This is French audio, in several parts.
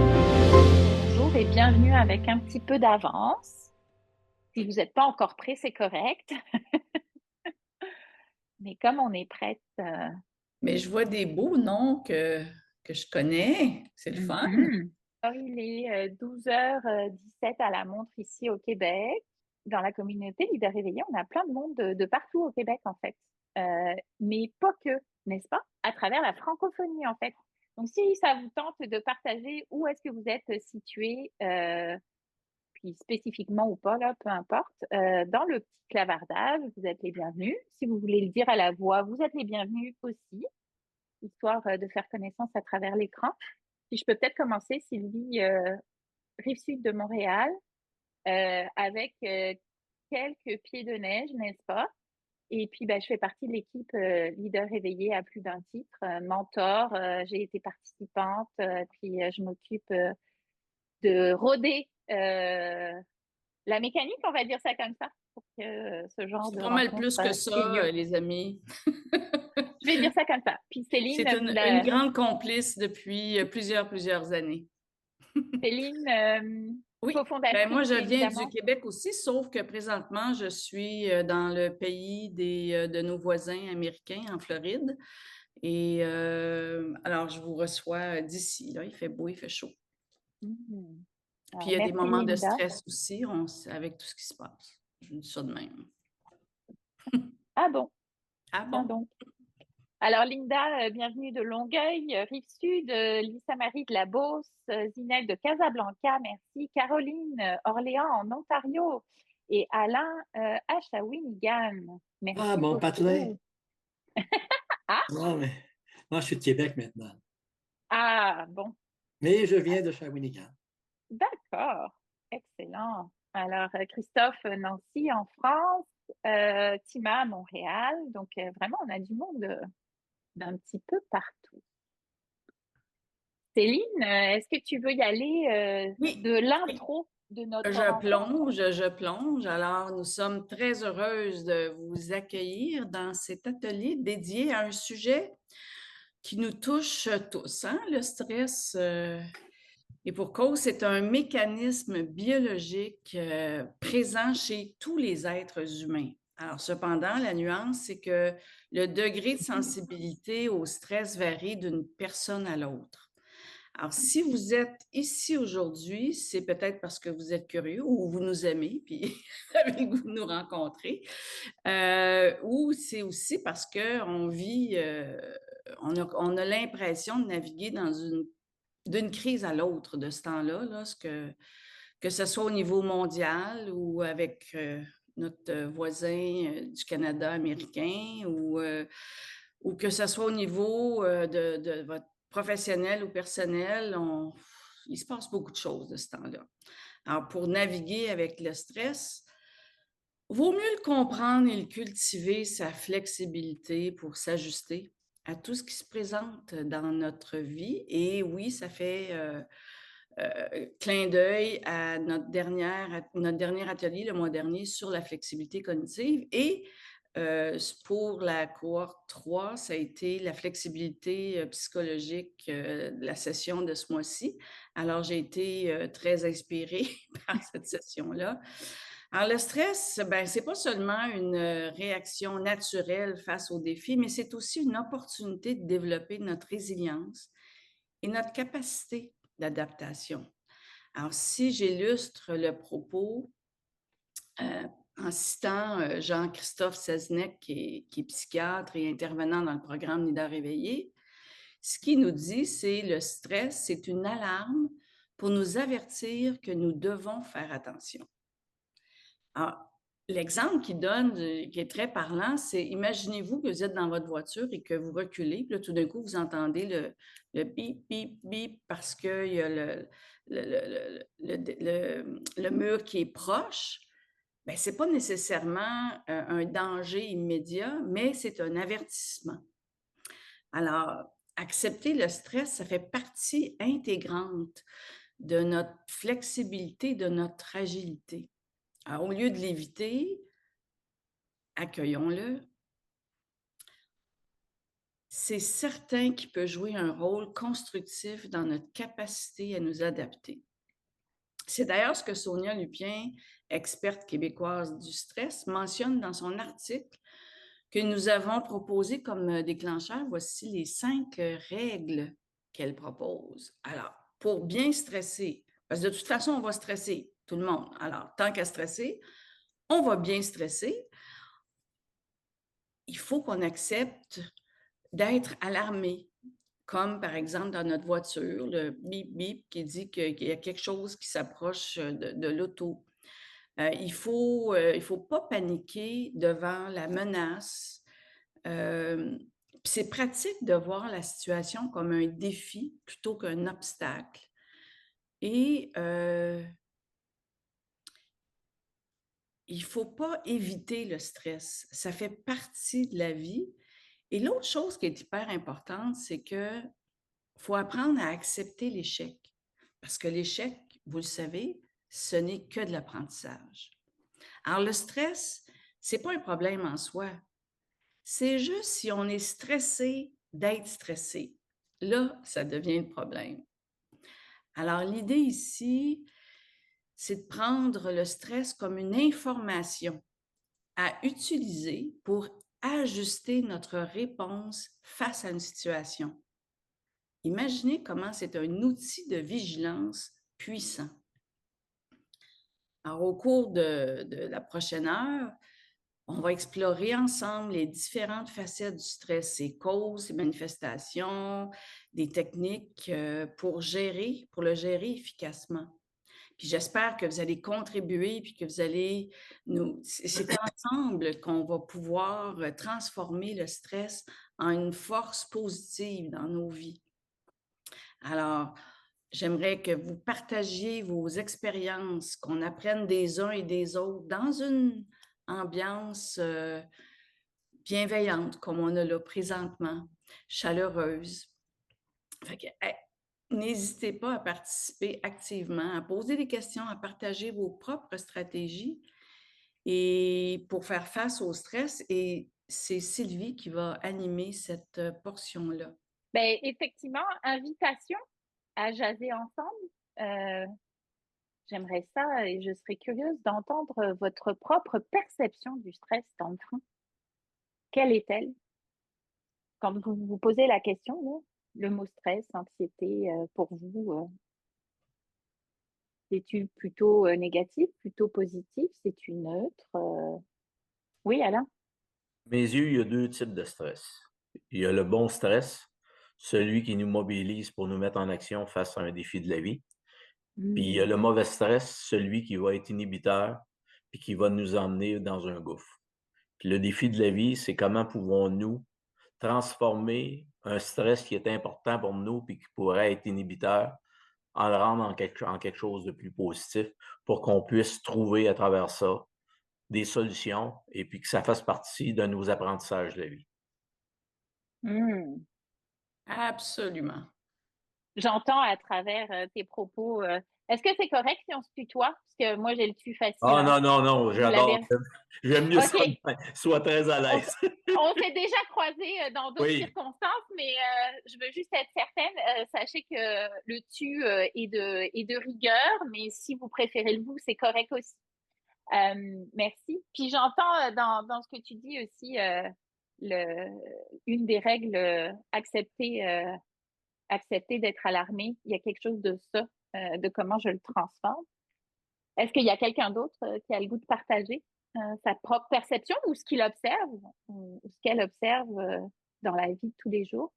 Bonjour et bienvenue avec un petit peu d'avance. Si vous n'êtes pas encore prêt, c'est correct. Mais comme on est prête, Mais je vois des beaux noms que je connais. C'est le fun. mhm. Alors, il est 12h17 à la montre ici au Québec. Dans la communauté Leader Réveillé, on a plein de monde de partout au Québec, en fait. Mais pas que, n'est-ce pas? À travers la francophonie, en fait. Donc, si ça vous tente de partager où est-ce que vous êtes situé, puis spécifiquement ou pas, là, peu importe, dans le petit clavardage, vous êtes les bienvenus. Si vous voulez le dire à la voix, vous êtes les bienvenus aussi, histoire de faire connaissance à travers l'écran. Si je peux peut-être commencer, Sylvie, rive sud de Montréal, avec quelques pieds de neige, n'est-ce pas? Et puis, ben, je fais partie de l'équipe Leader Réveillé à plus d'un titre, mentor. J'ai été participante, puis je m'occupe de rôder la mécanique, on va dire ça comme ça, pour que ce genre C'est de pas mal rencontre plus que ait ça, lieu. les amis. Je vais dire ça comme ça. Puis C'est une grande complice depuis plusieurs années. Céline, Oui, ben moi cofondatrice, je viens du évidemment. Québec aussi, sauf que présentement je suis dans le pays de nos voisins américains en Floride. Et alors je vous reçois d'ici, là, il fait beau, il fait chaud. Mhm. Puis Alors, il y a des merci, moments de Linda. stress aussi, avec tout ce qui se passe. Je dis ça de même. Ah bon, Ah tiens bon? donc. Alors, Linda, bienvenue de Longueuil, Rive-Sud, Lisa Marie de la Beauce, Zineb de Casablanca, merci. Caroline, Orléans en Ontario et Alain, à Shawinigan. Ah, Merci mon patelin. beaucoup. Ah, Non, mais moi, je suis de Québec maintenant. ah, bon. Mais je viens de Shawinigan. D'accord, excellent. Alors, Christophe, Nancy en France, Tima à Montréal. Donc, vraiment, on a du monde d'un petit peu partout. Céline, est-ce que tu veux y aller Oui, de oui. l'intro de notre Je rencontre? plonge, je plonge. Alors, nous sommes très heureuses de vous accueillir dans cet atelier dédié à un sujet qui nous touche tous, hein, le stress. Et pour cause, c'est un mécanisme biologique présent chez tous les êtres humains. Alors, cependant, la nuance, c'est que le degré de sensibilité au stress varie d'une personne à l'autre. Alors, si vous êtes ici aujourd'hui, c'est peut-être parce que vous êtes curieux ou vous nous aimez, puis avez le goût de nous rencontrer, ou c'est aussi parce qu'on vit, on a l'impression de naviguer d'une crise à l'autre de ce temps-là, là, que ce soit au niveau mondial ou avec notre voisin du Canada américain ou que ce soit au niveau de votre professionnel ou personnel, il se passe beaucoup de choses de ce temps-là. Alors, pour naviguer avec le stress, vaut mieux le comprendre et le cultiver, sa flexibilité pour s'ajuster à tout ce qui se présente dans notre vie. Et oui, ça fait clin d'œil à notre dernier atelier le mois dernier sur la flexibilité cognitive. Et pour la cohorte 3, ça a été la flexibilité psychologique de la session de ce mois-ci. Alors, j'ai été très inspirée par cette session-là. Alors, le stress, ben, c'est pas seulement une réaction naturelle face aux défis, mais c'est aussi une opportunité de développer notre résilience et notre capacité d'adaptation. Alors, si j'illustre le propos euh, en citant Jean-Christophe Seznec, qui est psychiatre et intervenant dans le programme NIDA Réveillé, ce qu'il nous dit, c'est le stress, c'est une alarme pour nous avertir que nous devons faire attention. Alors, l'exemple qu'il donne, qui est très parlant, c'est imaginez-vous que vous êtes dans votre voiture et que vous reculez, puis là, tout d'un coup, vous entendez le bip, bip, bip parce qu'il y a le mur qui est proche. Bien, ce n'est pas nécessairement un danger immédiat, mais c'est un avertissement. Alors, accepter le stress, ça fait partie intégrante de notre flexibilité, de notre agilité. Alors, au lieu de l'éviter, accueillons-le. C'est certain qu'il peut jouer un rôle constructif dans notre capacité à nous adapter. C'est d'ailleurs ce que Sonia Lupien, experte québécoise du stress, mentionne dans son article que nous avons proposé comme déclencheur. Voici les 5 règles qu'elle propose. Alors, pour bien stresser, parce que de toute façon, on va stresser, tout le monde. Alors, tant qu'à stresser, on va bien stresser. Il faut qu'on accepte d'être alarmé, comme par exemple dans notre voiture, le bip bip qui dit qu'il y a quelque chose qui s'approche de l'auto. Il ne faut pas paniquer devant la menace. C'est pratique de voir la situation comme un défi plutôt qu'un obstacle. Et il ne faut pas éviter le stress. Ça fait partie de la vie. Et l'autre chose qui est hyper importante, c'est que faut apprendre à accepter l'échec. Parce que l'échec, vous le savez, ce n'est que de l'apprentissage. Alors, le stress, ce n'est pas un problème en soi. C'est juste si on est stressé d'être stressé. Là, ça devient le problème. Alors, l'idée ici, c'est de prendre le stress comme une information à utiliser pour ajuster notre réponse face à une situation. Imaginez comment c'est un outil de vigilance puissant. Alors, au cours de la prochaine heure, on va explorer ensemble les différentes facettes du stress, ses causes, ses manifestations, des techniques pour le gérer efficacement. Puis j'espère que vous allez contribuer, puis que vous allez c'est ensemble qu'on va pouvoir transformer le stress en une force positive dans nos vies. Alors, j'aimerais que vous partagiez vos expériences, qu'on apprenne des uns et des autres dans une ambiance bienveillante, comme on a là présentement, chaleureuse. Fait que, n'hésitez pas à participer activement, à poser des questions, à partager vos propres stratégies et pour faire face au stress. Et c'est Sylvie qui va animer cette portion-là. Ben, effectivement, invitation à jaser ensemble. J'aimerais ça et je serais curieuse d'entendre votre propre perception du stress dans le fond. Quelle est-elle? Quand vous vous posez la question, là, le mot stress, anxiété, pour vous, c'est-tu plutôt négatif, plutôt positif? C'est-tu neutre? Oui, Alain? Mes yeux, il y a 2 types de stress. Il y a le bon stress, celui qui nous mobilise pour nous mettre en action face à un défi de la vie. Puis il y a le mauvais stress, celui qui va être inhibiteur, puis qui va nous emmener dans un gouffre. Puis le défi de la vie, c'est comment pouvons-nous transformer un stress qui est important pour nous, puis qui pourrait être inhibiteur, en le rendre en quelque chose de plus positif pour qu'on puisse trouver à travers ça des solutions et puis que ça fasse partie de nos apprentissages de la vie. Mmh. Absolument. J'entends à travers tes propos. Est-ce que c'est correct si on se tutoie? Parce que moi, j'ai le tu facile. Ah hein. non, j'adore. J'aime mieux ça. OK. Sois très à l'aise. On s'est déjà croisés dans d'autres Oui. circonstances, mais je veux juste être certaine. Sachez que le tu est de rigueur, mais si vous préférez le vous, c'est correct aussi. Merci. Puis j'entends dans ce que tu dis aussi une des règles, accepter d'être alarmé. Il y a quelque chose de ça, de comment je le transforme. Est-ce qu'il y a quelqu'un d'autre qui a le goût de partager sa propre perception ou ce qu'il observe ou ce qu'elle observe dans la vie de tous les jours?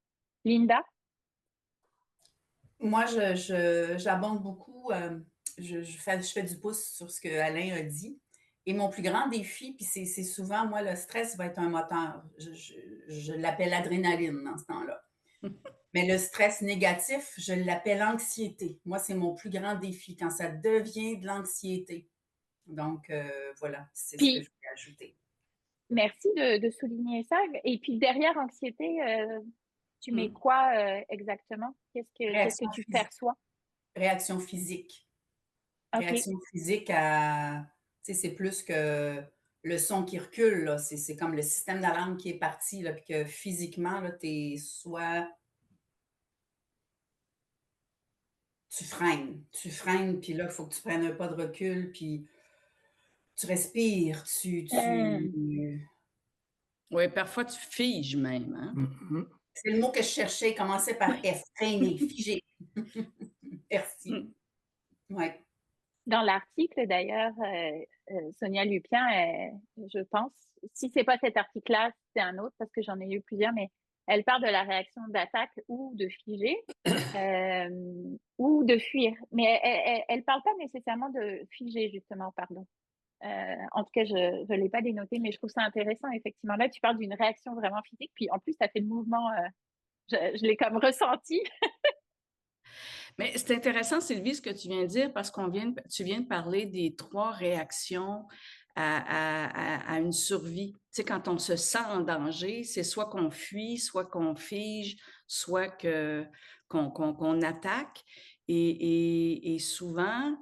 Linda? Moi, j'abonde beaucoup, je fais du pouce sur ce que Alain a dit. Et mon plus grand défi, puis c'est souvent, moi, le stress va être un moteur. Je l'appelle adrénaline dans ce temps-là. Mais le stress négatif, je l'appelle anxiété. Moi, c'est mon plus grand défi quand ça devient de l'anxiété. Donc, voilà, c'est ce que je voulais ajouter. Merci de souligner ça. Et puis derrière anxiété, tu mets quoi exactement? Qu'est-ce que tu perçois? Réaction physique. Okay. Réaction physique à... Tu sais, c'est plus que le son qui recule, là. C'est comme le système d'alarme qui est parti, là, puis que physiquement, là, t'es soit tu freines, puis là, il faut que tu prennes un pas de recul, puis tu respires, Hum. Oui, parfois tu figes même, hein? Mhm. c'est le mot que je cherchais, il commençait par F, freiner, figer. Merci. Mm. Ouais. Dans l'article, d'ailleurs, Sonia Lupien, je pense, si c'est pas cet article-là, c'est un autre, parce que j'en ai eu plusieurs, mais elle parle de la réaction d'attaque ou de figer ou de fuir. Mais elle parle pas nécessairement de figer, justement, pardon. En tout cas, je ne l'ai pas dénoté, mais je trouve ça intéressant, effectivement. Là, tu parles d'une réaction vraiment physique, puis en plus, ça fait le mouvement, je l'ai comme ressenti. Mais c'est intéressant, Sylvie, ce que tu viens de dire, parce tu viens de parler des 3 réactions à une survie. Tu sais, quand on se sent en danger, c'est soit qu'on fuit, soit qu'on fige, soit qu'on attaque. Et souvent,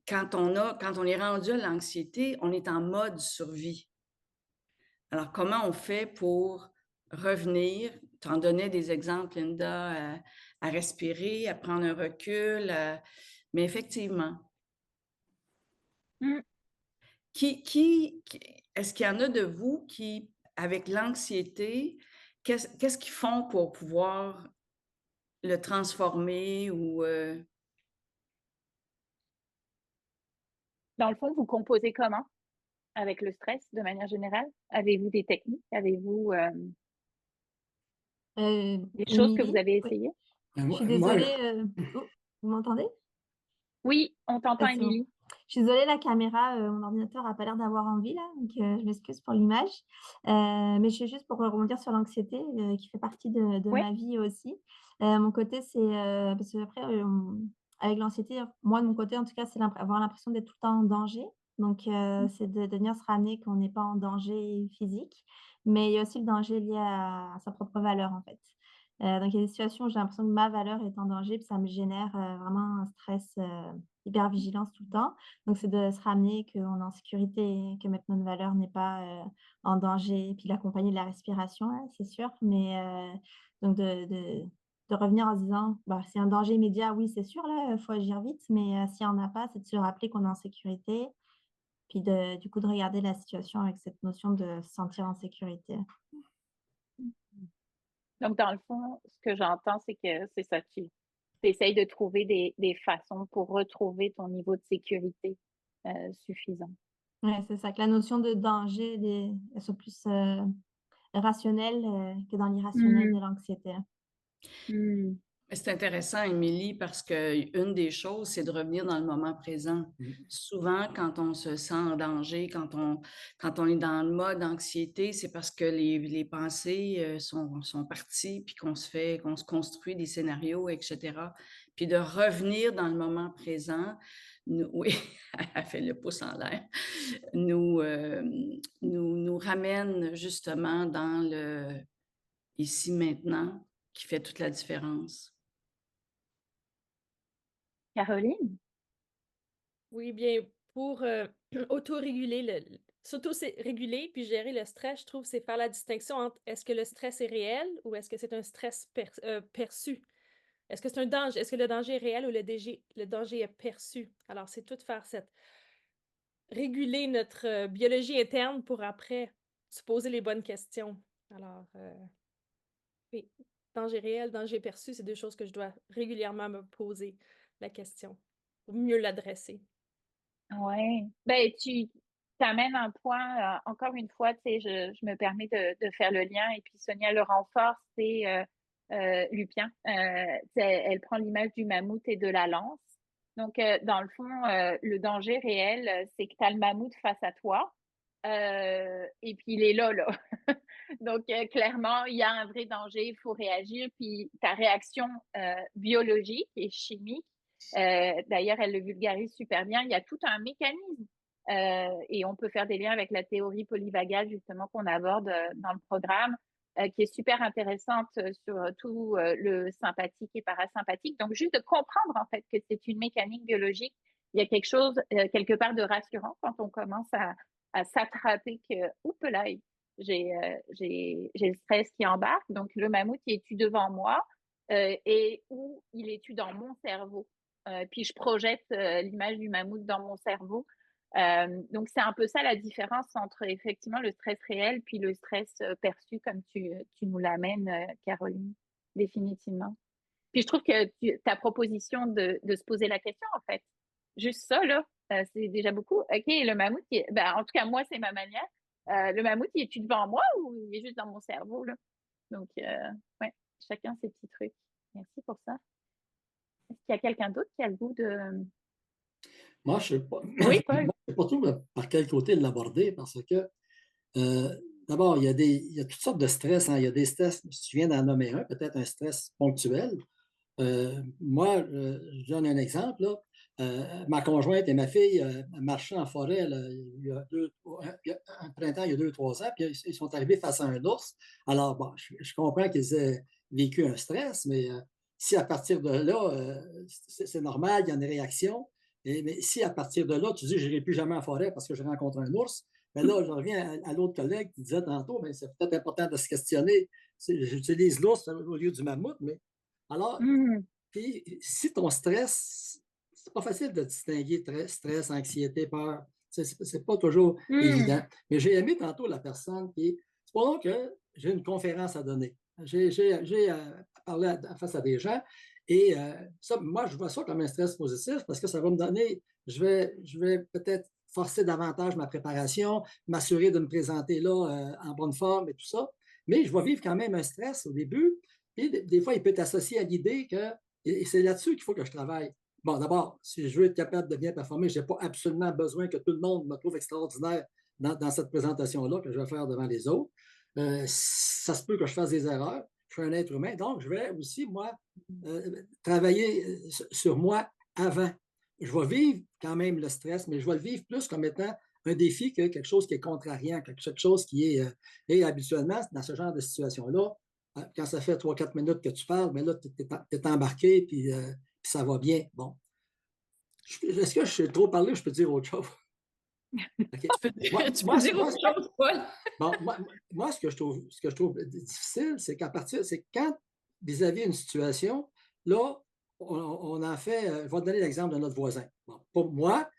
quand on est rendu à l'anxiété, on est en mode survie. Alors, comment on fait pour revenir? Tu en donnais des exemples, Linda, à respirer, à prendre un recul. Mais effectivement, Mm. est-ce qu'il y en a de vous qui, avec l'anxiété, qu'est-ce qu'ils font pour pouvoir le transformer ou... Dans le fond, vous composez comment avec le stress de manière générale? Avez-vous des techniques? Avez-vous des choses que vous Émilie, avez oui, essayées? je Moi, suis désolée. Oh, vous m'entendez? Oui, on t'entend, C'est bon. Émilie. Je suis désolée, la caméra, mon ordinateur n'a pas l'air d'avoir envie là, donc je m'excuse pour l'image. Mais je suis juste pour rebondir sur l'anxiété qui fait partie de Oui. ma vie aussi. Mon côté, c'est parce qu'après, avec l'anxiété, moi de mon côté en tout cas, c'est avoir l'impression d'être tout le temps en danger. Donc c'est de venir se ramener qu'on n'est pas en danger physique, mais il y a aussi le danger lié à sa propre valeur en fait. Donc il y a des situations où j'ai l'impression que ma valeur est en danger, puis ça me génère vraiment un stress, hypervigilance tout le temps. Donc c'est de se ramener qu'on est en sécurité, que maintenant notre valeur n'est pas, en danger, puis l'accompagner de la respiration, hein, c'est sûr, mais donc de revenir en se disant: «Bah, c'est un danger immédiat, oui, c'est sûr, là, il faut agir vite», mais s'il y en a pas, c'est de se rappeler qu'on est en sécurité, puis du coup, de regarder la situation avec cette notion de se sentir en sécurité. Donc, dans le fond, ce que j'entends, c'est que c'est ça, tu essayes de trouver des façons pour retrouver ton niveau de sécurité suffisant. Ouais, c'est ça, que la notion de danger, elle soit plus, rationnelle, que dans l'irrationnel de Mm. l'anxiété. Mm. C'est intéressant, Émilie, parce qu'une des choses, c'est de revenir dans le moment présent. Souvent, quand on se sent en danger, quand on est dans le mode anxiété, c'est parce que les pensées sont parties, puis qu'on se construit des scénarios, etc. Puis de revenir dans le moment présent, oui, elle fait le pouce en l'air, nous ramène justement dans le ici maintenant qui fait toute la différence. Caroline? Oui, bien, pour auto-réguler, s'auto-réguler puis gérer le stress, je trouve, c'est faire la distinction entre est-ce que le stress est réel ou est-ce que c'est un stress perçu? Est-ce que c'est un danger? Est-ce que le danger est réel ou le danger est perçu? Alors, c'est tout de faire réguler notre biologie interne pour après se poser les bonnes questions. Alors, oui, danger réel, danger perçu, c'est deux choses que je dois régulièrement me poser la question pour mieux l'adresser. Oui. Ben, tu t'amènes un point, encore une fois, tu sais, je me permets de faire le lien, et puis Sonia le renforce, c'est Lupien. Elle prend l'image du mammouth et de la lance. Donc, dans le fond, le danger réel, c'est que tu as le mammouth face à toi, et puis il est là, là. Donc, clairement, il y a un vrai danger, il faut réagir, puis ta réaction biologique et chimique, d'ailleurs, elle le vulgarise super bien. Il y a tout un mécanisme et on peut faire des liens avec la théorie polyvagale justement qu'on aborde dans le programme, qui est super intéressante sur tout le sympathique et parasympathique. Donc, juste de comprendre en fait que c'est une mécanique biologique il y a quelque chose, quelque part de rassurant quand on commence à s'attraper que, oups là, j'ai le stress qui embarque. Donc, le mammouth, il est-tu devant moi et où il est-tu dans mon cerveau? Puis, je projette l'image du mammouth dans mon cerveau. Donc, c'est un peu ça la différence entre effectivement le stress réel puis le stress perçu, comme tu nous l'amènes, Caroline, définitivement. Puis, je trouve que ta proposition de se poser la question, en fait, juste ça, là, c'est déjà beaucoup. OK, le mammouth, ben, en tout cas, moi, c'est ma manière. Le mammouth, il est-tu devant moi ou il est juste dans mon cerveau, là? Donc, ouais, chacun ses petits trucs. Merci pour ça. Est-ce qu'il y a quelqu'un d'autre qui a le goût de... Moi, je ne sais pas, Oui, Paul. moi, je sais pas trop par quel côté l'aborder parce que, d'abord, il y a toutes sortes de stress. Hein. Il y a des stress, si tu viens d'en nommer un, peut-être un stress ponctuel. Moi, je donne un exemple. Là. Ma conjointe et ma fille marchaient en forêt là, un printemps, il y a 2 ou 3 ans, puis ils sont arrivés face à un ours. Alors, bon, je comprends qu'ils aient vécu un stress, mais si à partir de là, c'est normal, il y a une réaction. Mais si à partir de là, tu dis, je n'irai plus jamais en forêt parce que je rencontre un ours, mais là, je reviens à l'autre collègue qui disait tantôt, mais c'est peut-être important de se questionner. J'utilise l'ours au lieu du mammouth, mais alors, puis, si ton stress, c'est pas facile de distinguer stress, anxiété, peur. C'est pas toujours évident. Mais j'ai aimé tantôt la personne qui. Supposons que j'ai une conférence à donner. J'ai parlé face à des gens et ça, moi, je vois ça comme un stress positif parce que ça va me donner. Je vais peut-être forcer davantage ma préparation, m'assurer de me présenter là en bonne forme et tout ça. Mais je vais vivre quand même un stress au début. Puis des fois, il peut être associé à l'idée que, et c'est là-dessus qu'il faut que je travaille. Bon, d'abord, si je veux être capable de bien performer, je n'ai pas absolument besoin que tout le monde me trouve extraordinaire dans cette présentation-là que je vais faire devant les autres. Ça se peut que je fasse des erreurs. Je suis un être humain. Donc, je vais aussi, moi, travailler sur moi avant. Je vais vivre quand même le stress, mais je vais le vivre plus comme étant un défi que quelque chose qui est contrariant, quelque chose qui est. Et habituellement, dans ce genre de situation-là, quand ça fait 3-4 minutes que tu parles, mais là, tu es embarqué, puis ça va bien. Bon. Est-ce que je suis trop parlé ou je peux dire autre chose? Okay. Tu peux dire autre chose, Paul. Bon, moi, ce que je trouve difficile, c'est c'est quand, vis-à-vis d'une situation, là, on en fait. Je vais te donner l'exemple de notre voisin. Bon, pour moi,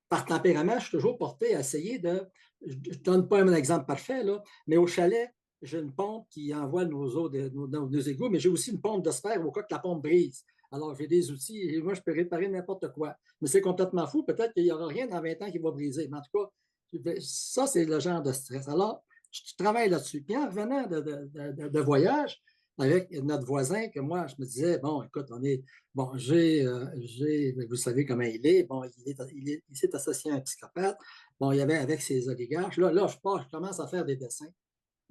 par tempérament, je suis toujours porté à essayer de. Je ne donne pas un exemple parfait, là, mais au chalet, j'ai une pompe qui envoie nos eaux, nos égouts, mais j'ai aussi une pompe de sphère au cas que la pompe brise. Alors, j'ai des outils et moi, je peux réparer n'importe quoi. Mais c'est complètement fou. Peut-être qu'il n'y aura rien dans 20 ans qui va briser. Mais en tout cas, ça, c'est le genre de stress. Alors, je travaille là-dessus. Puis en revenant de voyage avec notre voisin, que moi, je me disais, bon, écoute, bon, vous savez comment il est. Bon, il s'est associé à un psychopathe. Bon, il y avait avec ses oligarches. Là, je commence à faire des dessins.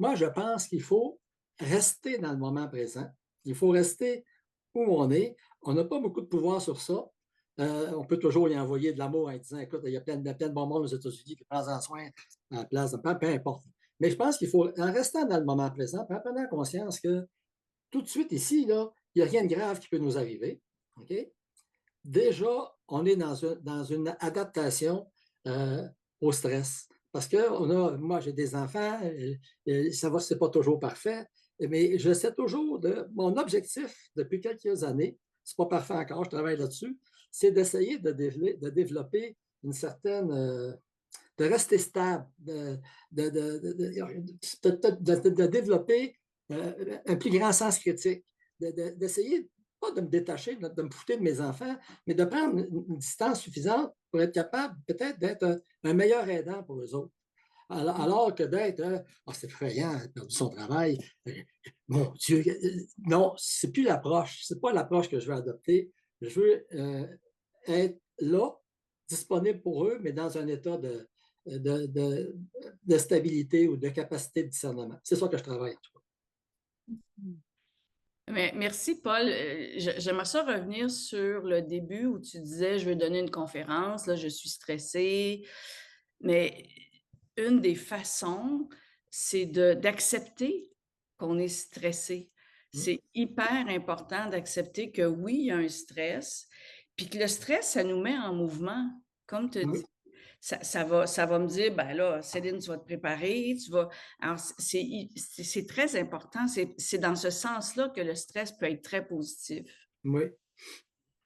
Moi, je pense qu'il faut rester dans le moment présent. Il faut rester où on est. On n'a pas beaucoup de pouvoir sur ça. On peut toujours y envoyer de l'amour en disant, écoute, il y a plein de bon monde aux États-Unis, puis prends-en soin à la place, peu importe. Mais je pense qu'il faut, en restant dans le moment présent, en prenant conscience que tout de suite ici, là, il n'y a rien de grave qui peut nous arriver. Okay? Déjà, on est dans une adaptation au stress. Parce que moi, j'ai des enfants, ça va, c'est pas toujours parfait, mais j'essaie toujours mon objectif depuis quelques années, c'est pas parfait encore, je travaille là-dessus, c'est d'essayer de développer une certaine, de rester stable, de développer un plus grand sens critique, d'essayer pas de me détacher, de me foutre de mes enfants, mais de prendre une distance suffisante pour être capable peut-être d'être un meilleur aidant pour eux autres. Alors que d'être c'est effrayant, il a perdu son travail. Mon Dieu, non, c'est plus l'approche. C'est pas l'approche que je veux adopter. Je veux être là, disponible pour eux, mais dans un état de stabilité ou de capacité de discernement. C'est ça que je travaille en tout cas. Merci, Paul. J'aimerais ça revenir sur le début où tu disais, je veux donner une conférence, là, je suis stressée. Mais une des façons, c'est d'accepter qu'on est stressé. C'est hyper important d'accepter que oui, il y a un stress. Puis que le stress, ça nous met en mouvement. Comme tu Oui. dis, ça va me dire, ben là, Céline, tu vas te préparer, tu vas. Alors, c'est très important. C'est dans ce sens-là que le stress peut être très positif. Oui.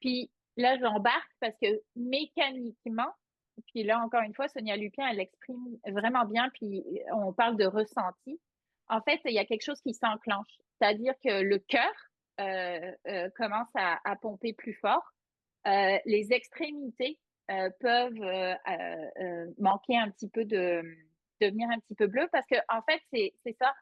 Puis là, j'embarque parce que mécaniquement, puis là, encore une fois, Sonia Lupien, elle l'exprime vraiment bien, puis on parle de ressenti. En fait, il y a quelque chose qui s'enclenche, c'est-à-dire que le cœur commence à pomper plus fort. Les extrémités peuvent manquer un petit peu devenir un petit peu bleu parce que en fait, c'est ça.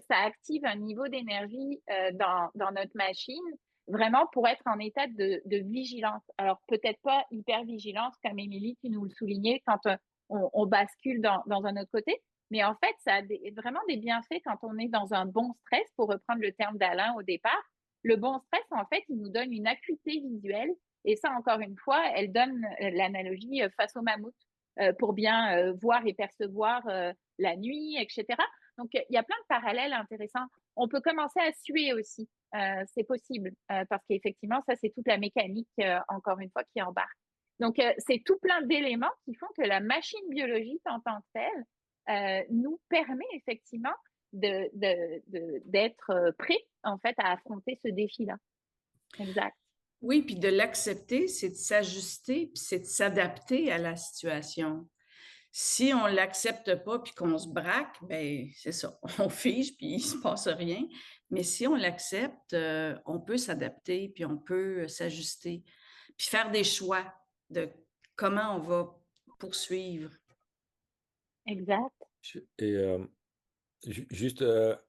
Ça active un niveau d'énergie dans notre machine vraiment pour être en état de vigilance. Alors, peut-être pas hyper vigilance comme Émilie qui nous le soulignait quand on bascule dans un autre côté, mais en fait, ça a vraiment des bienfaits quand on est dans un bon stress, pour reprendre le terme d'Alain au départ. Le bon stress, en fait, il nous donne une acuité visuelle. Et ça, encore une fois, elle donne l'analogie face au mammouth pour bien voir et percevoir la nuit, etc. Donc, il y a plein de parallèles intéressants. On peut commencer à suer aussi. C'est possible parce qu'effectivement, ça, c'est toute la mécanique, encore une fois, qui embarque. Donc, c'est tout plein d'éléments qui font que la machine biologique en tant que telle nous permet effectivement d'être prêts, en fait, à affronter ce défi-là. Exact. Oui, puis de l'accepter, c'est de s'ajuster, puis c'est de s'adapter à la situation. Si on ne l'accepte pas puis qu'on se braque, ben c'est ça, on fige puis il ne se passe rien. Mais si on l'accepte, on peut s'adapter puis on peut s'ajuster, puis faire des choix de comment on va poursuivre. Exact. Et juste,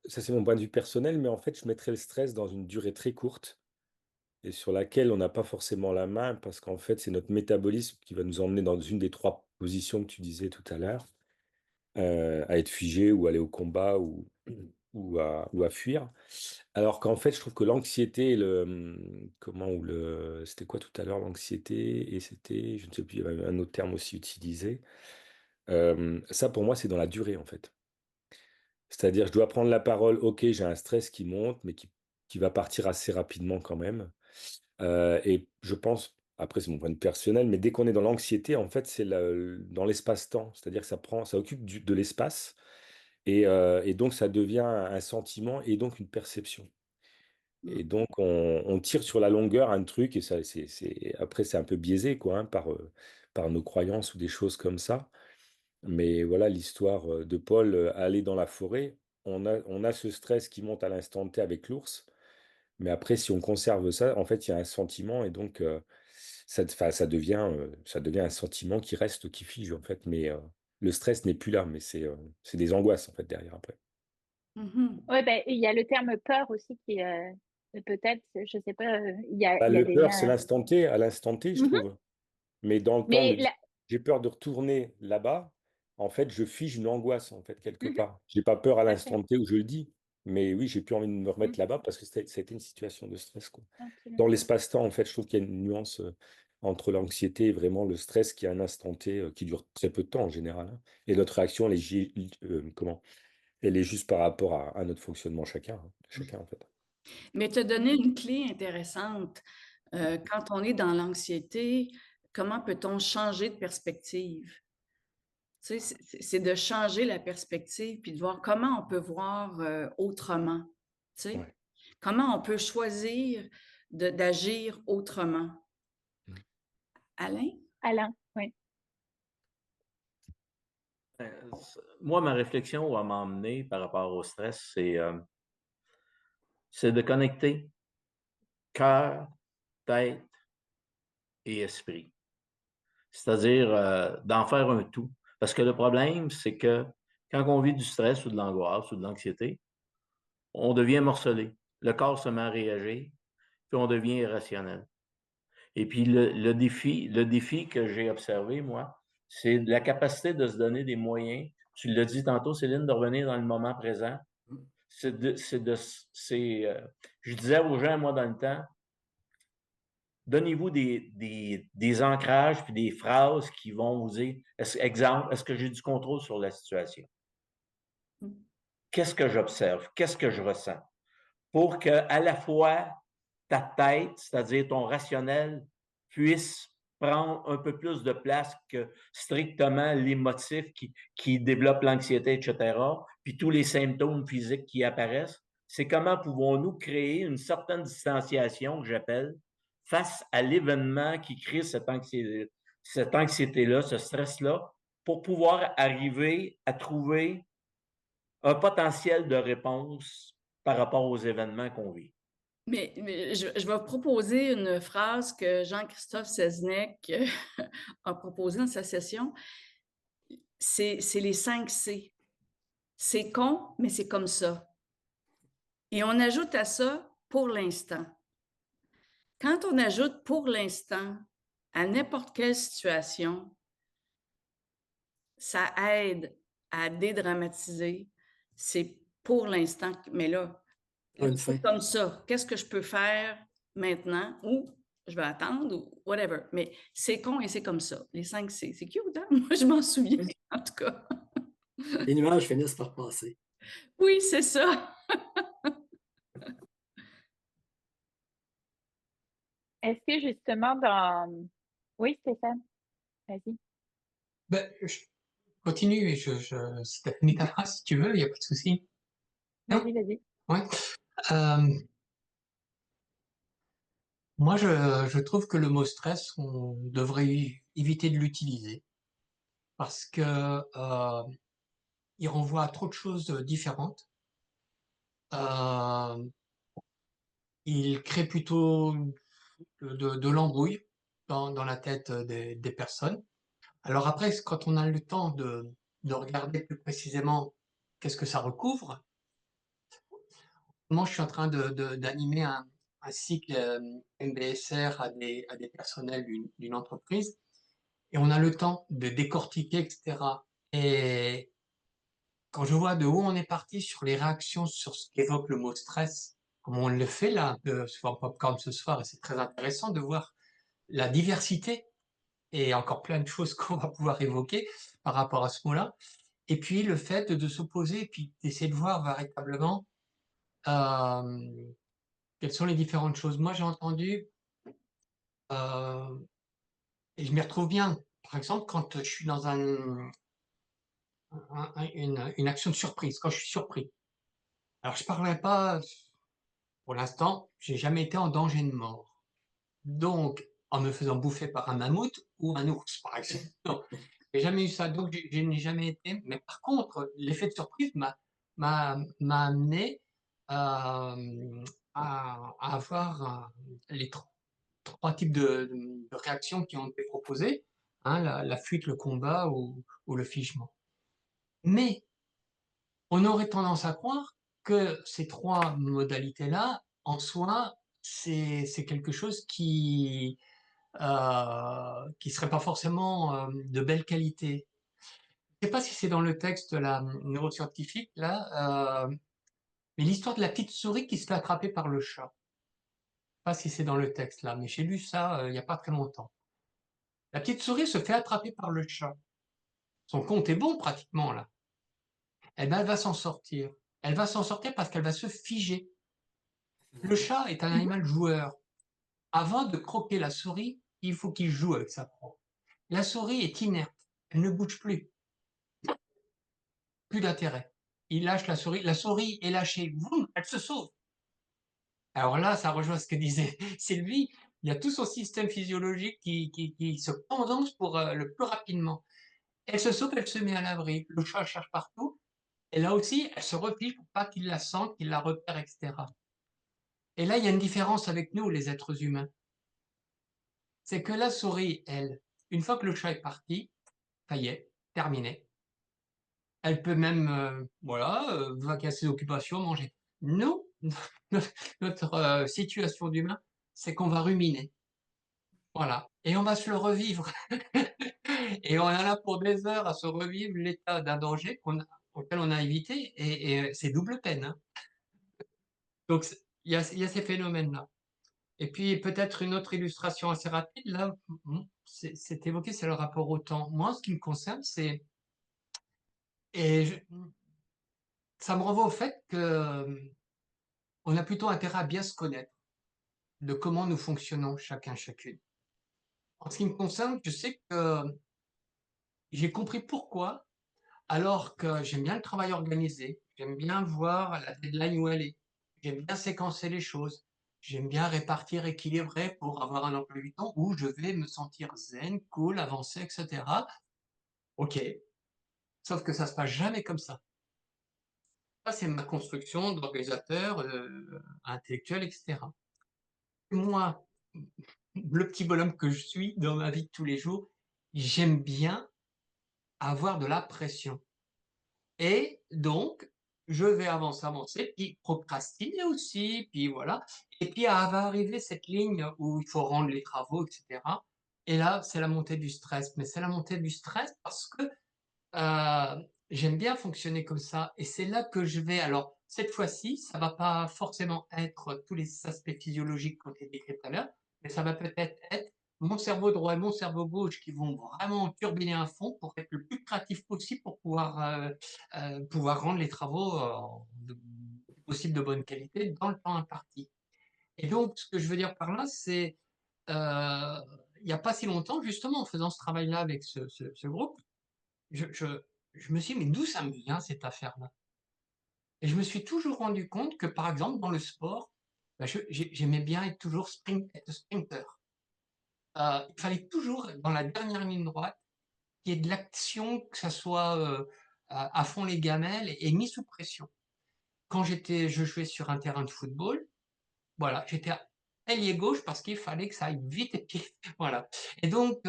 ça c'est mon point de vue personnel, mais en fait, je mettrais le stress dans une durée très courte et sur laquelle on n'a pas forcément la main parce qu'en fait, c'est notre métabolisme qui va nous emmener dans une des trois positions que tu disais tout à l'heure, à être figé ou aller au combat ou à fuir. Alors qu'en fait, je trouve que l'anxiété, c'était quoi tout à l'heure, l'anxiété, et c'était, je ne sais plus, il y avait un autre terme aussi utilisé. Ça, pour moi, c'est dans la durée, en fait. C'est-à-dire, je dois prendre la parole, ok, j'ai un stress qui monte, mais qui va partir assez rapidement quand même. Et je pense, après c'est mon point de vue personnel, mais dès qu'on est dans l'anxiété, en fait, c'est dans l'espace-temps. C'est-à-dire que ça occupe de l'espace, et donc ça devient un sentiment et donc une perception. Et donc on tire sur la longueur un truc, et ça, après c'est un peu biaisé, quoi, hein, par nos croyances ou des choses comme ça. Mais voilà l'histoire de Paul, aller dans la forêt. On a ce stress qui monte à l'instant T avec l'ours, mais après, si on conserve ça, en fait, il y a un sentiment, et donc ça devient un sentiment qui reste, qui fige, en fait. Mais le stress n'est plus là, mais c'est des angoisses, en fait, derrière après. Oui, ben, il y a le terme peur aussi qui peut-être, je sais pas, Bah, il y a le des peur, c'est liens. l'instant T, à l'instant T, je Mhm. trouve. Mais dans le temps de Mais dire, j'ai peur de retourner là-bas, en fait, je fige une angoisse, en fait, quelque part. J'ai pas peur à tout à fait. l'instant T où je le dis, mais oui, j'ai plus envie de me remettre Mm. là-bas parce que ça a été une situation de stress, quoi. Dans Absolument. l'espace-temps, en fait, je trouve qu'il y a une nuance entre l'anxiété et vraiment le stress qui est un instant T qui dure très peu de temps en général, hein. Et notre réaction, elle est juste par rapport à notre fonctionnement chacun, en fait. Mais te donner une clé intéressante, quand on est dans l'anxiété, comment peut-on changer de perspective? Tu sais, c'est de changer la perspective puis de voir comment on peut voir autrement. Tu sais? Ouais. Comment on peut choisir d'agir autrement. Mm. Alain? Alain, oui. Moi, ma réflexion va m'emmener par rapport au stress, c'est de connecter cœur, tête et esprit. C'est-à-dire d'en faire un tout. Parce que le problème, c'est que quand on vit du stress ou de l'angoisse ou de l'anxiété, on devient morcelé. Le corps se met à réagir, puis on devient irrationnel. Et puis le défi que j'ai observé, moi, c'est la capacité de se donner des moyens. Tu l'as dit tantôt, Céline, de revenir dans le moment présent. Je disais aux gens, moi, dans le temps, donnez-vous des ancrages puis des phrases qui vont vous dire, exemple, est-ce que j'ai du contrôle sur la situation? Qu'est-ce que j'observe? Qu'est-ce que je ressens? Pour que à la fois ta tête, c'est-à-dire ton rationnel, puisse prendre un peu plus de place que strictement l'émotif qui développe l'anxiété, etc., puis tous les symptômes physiques qui apparaissent. C'est comment pouvons-nous créer une certaine distanciation, que j'appelle, face à l'événement qui crée cette anxiété-là, ce stress-là, pour pouvoir arriver à trouver un potentiel de réponse par rapport aux événements qu'on vit. Mais je vais proposer une phrase que Jean-Christophe Seznec a proposée dans sa session. C'est les 5 C. C'est con, mais c'est comme ça. Et on ajoute à ça pour l'instant. Quand on ajoute pour l'instant à n'importe quelle situation, ça aide à dédramatiser. C'est pour l'instant, mais là, c'est comme ça. Qu'est-ce que je peux faire maintenant ou je vais attendre ou whatever. Mais c'est con et c'est comme ça. Les 5 C. C'est cute, hein? Moi, je m'en souviens, en tout cas. Les nuages finissent par passer. Oui, c'est ça. Est-ce que justement dans... Oui, Stéphane, vas-y. Ben, je continue, si tu as fini ta phrase, si tu veux, il n'y a pas de souci. Vas-y, vas-y. Ouais. Moi, je trouve que le mot stress, on devrait éviter de l'utiliser parce que il renvoie à trop de choses différentes. Il crée plutôt de l'embrouille dans la tête des personnes. Alors après, quand on a le temps de regarder plus précisément qu'est-ce que ça recouvre, moi, je suis en train d'animer un cycle MBSR à des personnels d'une entreprise et on a le temps de décortiquer, etc. Et quand je vois de où on est parti sur les réactions sur ce qu'évoque le mot stress, comme on le fait là, sur Popcorn ce soir, et c'est très intéressant de voir la diversité et encore plein de choses qu'on va pouvoir évoquer par rapport à ce mot-là. Et puis le fait de s'opposer et puis d'essayer de voir véritablement quelles sont les différentes choses. Moi, j'ai entendu, et je m'y retrouve bien, par exemple, quand je suis dans une action de surprise, quand je suis surpris. Alors, je parlerai pas, pour l'instant, j'ai jamais été en danger de mort. Donc, en me faisant bouffer par un mammouth ou un ours, par exemple. Non, j'ai jamais eu ça, donc je n'ai jamais été. Mais par contre, l'effet de surprise m'a amené à avoir les trois types de réactions qui ont été proposées, hein, la fuite, le combat ou le figement. Mais on aurait tendance à croire que ces trois modalités-là, en soi, c'est quelque chose qui serait pas forcément de belle qualité. Je sais pas si c'est dans le texte la neuroscientifique là, mais l'histoire de la petite souris qui se fait attraper par le chat. Je sais pas si c'est dans le texte là, mais j'ai lu ça il y a pas très longtemps. La petite souris se fait attraper par le chat. Son compte est bon pratiquement là. Eh ben, elle va s'en sortir. Elle va s'en sortir parce qu'elle va se figer. Le chat est un animal joueur. Avant de croquer la souris, il faut qu'il joue avec sa proie. La souris est inerte. Elle ne bouge plus. Plus d'intérêt. Il lâche la souris. La souris est lâchée. Boum, elle se sauve. Alors là, ça rejoint ce que disait Sylvie. Il y a tout son système physiologique qui se condense pour le plus rapidement. Elle se sauve, elle se met à l'abri. Le chat cherche partout. Et là aussi, elle se replie pour pas qu'il la sente, qu'il la repère, etc. Et là, il y a une différence avec nous, les êtres humains. C'est que la souris, elle, une fois que le chat est parti, ça y est, terminé. Elle peut même, vaquer à ses occupations, manger. Nous, notre situation d'humain, c'est qu'on va ruminer. Voilà. Et on va se le revivre. Et on est là pour des heures à se revivre l'état d'un danger auquel on a évité. Et c'est double peine, hein. Donc, il y a ces phénomènes-là. Et puis, peut-être une autre illustration assez rapide, là, c'est évoqué, c'est le rapport au temps. Moi, ce qui me concerne, c'est, ça me renvoie au fait que on a plutôt intérêt à bien se connaître de comment nous fonctionnons chacun, chacune. En ce qui me concerne, je sais que j'ai compris pourquoi, alors que j'aime bien le travail organisé, j'aime bien voir la deadline où elle est, j'aime bien séquencer les choses, j'aime bien répartir, équilibrer pour avoir un emploi du temps où je vais me sentir zen, cool, avancé, etc. Ok, sauf que ça se passe jamais comme ça. Ça, c'est ma construction d'organisateur intellectuel, etc. Moi, le petit bonhomme que je suis dans ma vie de tous les jours, j'aime bien avoir de la pression. Et donc, je vais avancer, puis procrastiner aussi, puis voilà. Et puis, va arriver cette ligne où il faut rendre les travaux, etc. Et là, c'est la montée du stress. Mais c'est la montée du stress parce que j'aime bien fonctionner comme ça. Et c'est là que je vais. Alors, cette fois-ci, ça va pas forcément être tous les aspects physiologiques qu'on a décrits tout à l'heure, mais ça va peut-être être mon cerveau droit et mon cerveau gauche qui vont vraiment turbiner à fond pour être le plus créatif possible pour pouvoir rendre les travaux possible de bonne qualité dans le temps imparti. Et donc, ce que je veux dire par là, c'est il n'y a pas si longtemps, justement, en faisant ce travail-là avec ce groupe, je me suis dit, mais d'où ça me vient cette affaire-là? Et je me suis toujours rendu compte que, par exemple, dans le sport, bah, j'aimais bien être toujours sprinter. Il fallait toujours, dans la dernière ligne droite, qu'il y ait de l'action, que ça soit à fond les gamelles et mis sous pression. Quand je jouais sur un terrain de football, voilà, j'étais ailier gauche parce qu'il fallait que ça aille vite et puis voilà. Et donc,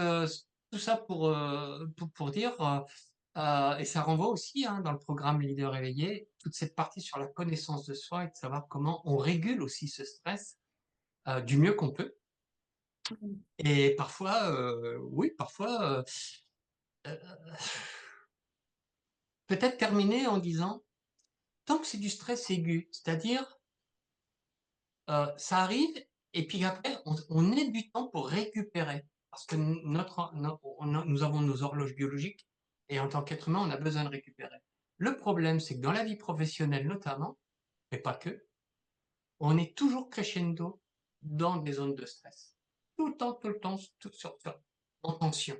tout ça pour dire, et ça renvoie aussi dans le programme Leader éveillé, toute cette partie sur la connaissance de soi et de savoir comment on régule aussi ce stress du mieux qu'on peut. Et parfois, oui, parfois, peut-être terminer en disant, tant que c'est du stress aigu, c'est-à-dire, ça arrive et puis après, on a du temps pour récupérer. Parce que nous avons nos horloges biologiques et en tant qu'être humain, on a besoin de récupérer. Le problème, c'est que dans la vie professionnelle notamment, mais pas que, on est toujours crescendo dans des zones de stress. Tout le temps, en tension.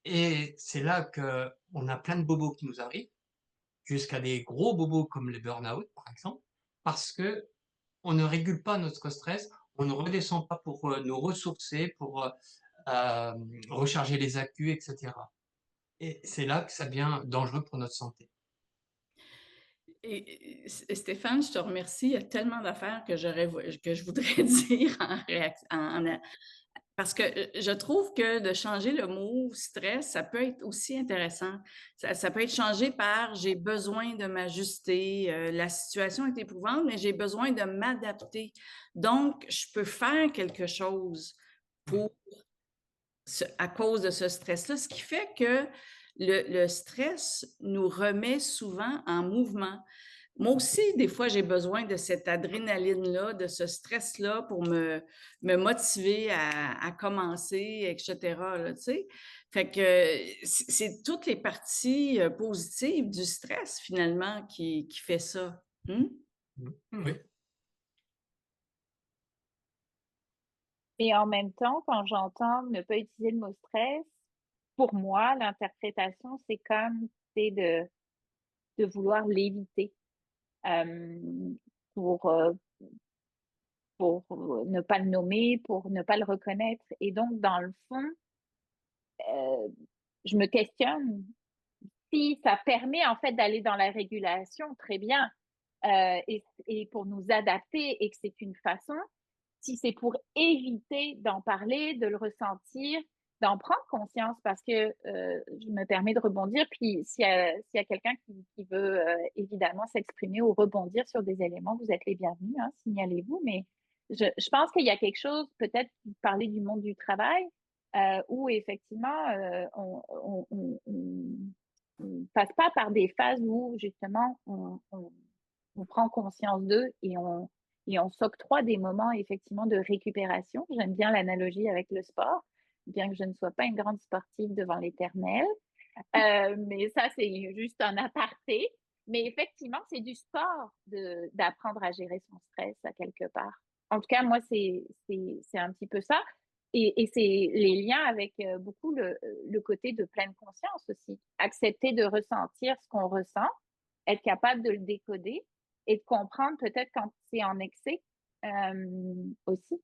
Et c'est là qu'on a plein de bobos qui nous arrivent, jusqu'à des gros bobos comme les burn-out, par exemple, parce que on ne régule pas notre stress, on ne redescend pas pour nous ressourcer, pour recharger les accus, etc. Et c'est là que ça devient dangereux pour notre santé. Et Stéphane, je te remercie. Il y a tellement d'affaires que je voudrais dire en réaction, parce que je trouve que de changer le mot stress, ça peut être aussi intéressant. Ça peut être changé par j'ai besoin de m'ajuster, la situation est éprouvante, mais j'ai besoin de m'adapter. Donc, je peux faire quelque chose à cause de ce stress-là, ce qui fait que le stress nous remet souvent en mouvement. Moi aussi, des fois, j'ai besoin de cette adrénaline-là, de ce stress-là pour me motiver à commencer, etc. Là, tu sais. Fait que c'est toutes les parties positives du stress, finalement, qui fait ça. Oui. Et en même temps, quand j'entends ne pas utiliser le mot stress, pour moi, l'interprétation, c'est comme c'est de vouloir l'éviter pour, pour ne pas le nommer, pour ne pas le reconnaître. Et donc, dans le fond, je me questionne si ça permet en fait d'aller dans la régulation, très bien, et pour nous adapter et que c'est une façon, si c'est pour éviter d'en parler, de le ressentir, d'en prendre conscience, parce que je me permets de rebondir, puis s'il y a quelqu'un qui veut évidemment s'exprimer ou rebondir sur des éléments, vous êtes les bienvenus, signalez-vous, mais je pense qu'il y a quelque chose, peut-être parler du monde du travail, où effectivement, on passe pas par des phases où justement on prend conscience d'eux et on s'octroie des moments effectivement de récupération. J'aime bien l'analogie avec le sport, bien que je ne sois pas une grande sportive devant l'éternel. Mais ça, c'est juste un aparté. Mais effectivement, c'est du sport d'apprendre à gérer son stress à quelque part. En tout cas, moi, c'est un petit peu ça. Et c'est les liens avec beaucoup le côté de pleine conscience aussi. Accepter de ressentir ce qu'on ressent, être capable de le décoder et de comprendre peut-être quand c'est en excès aussi.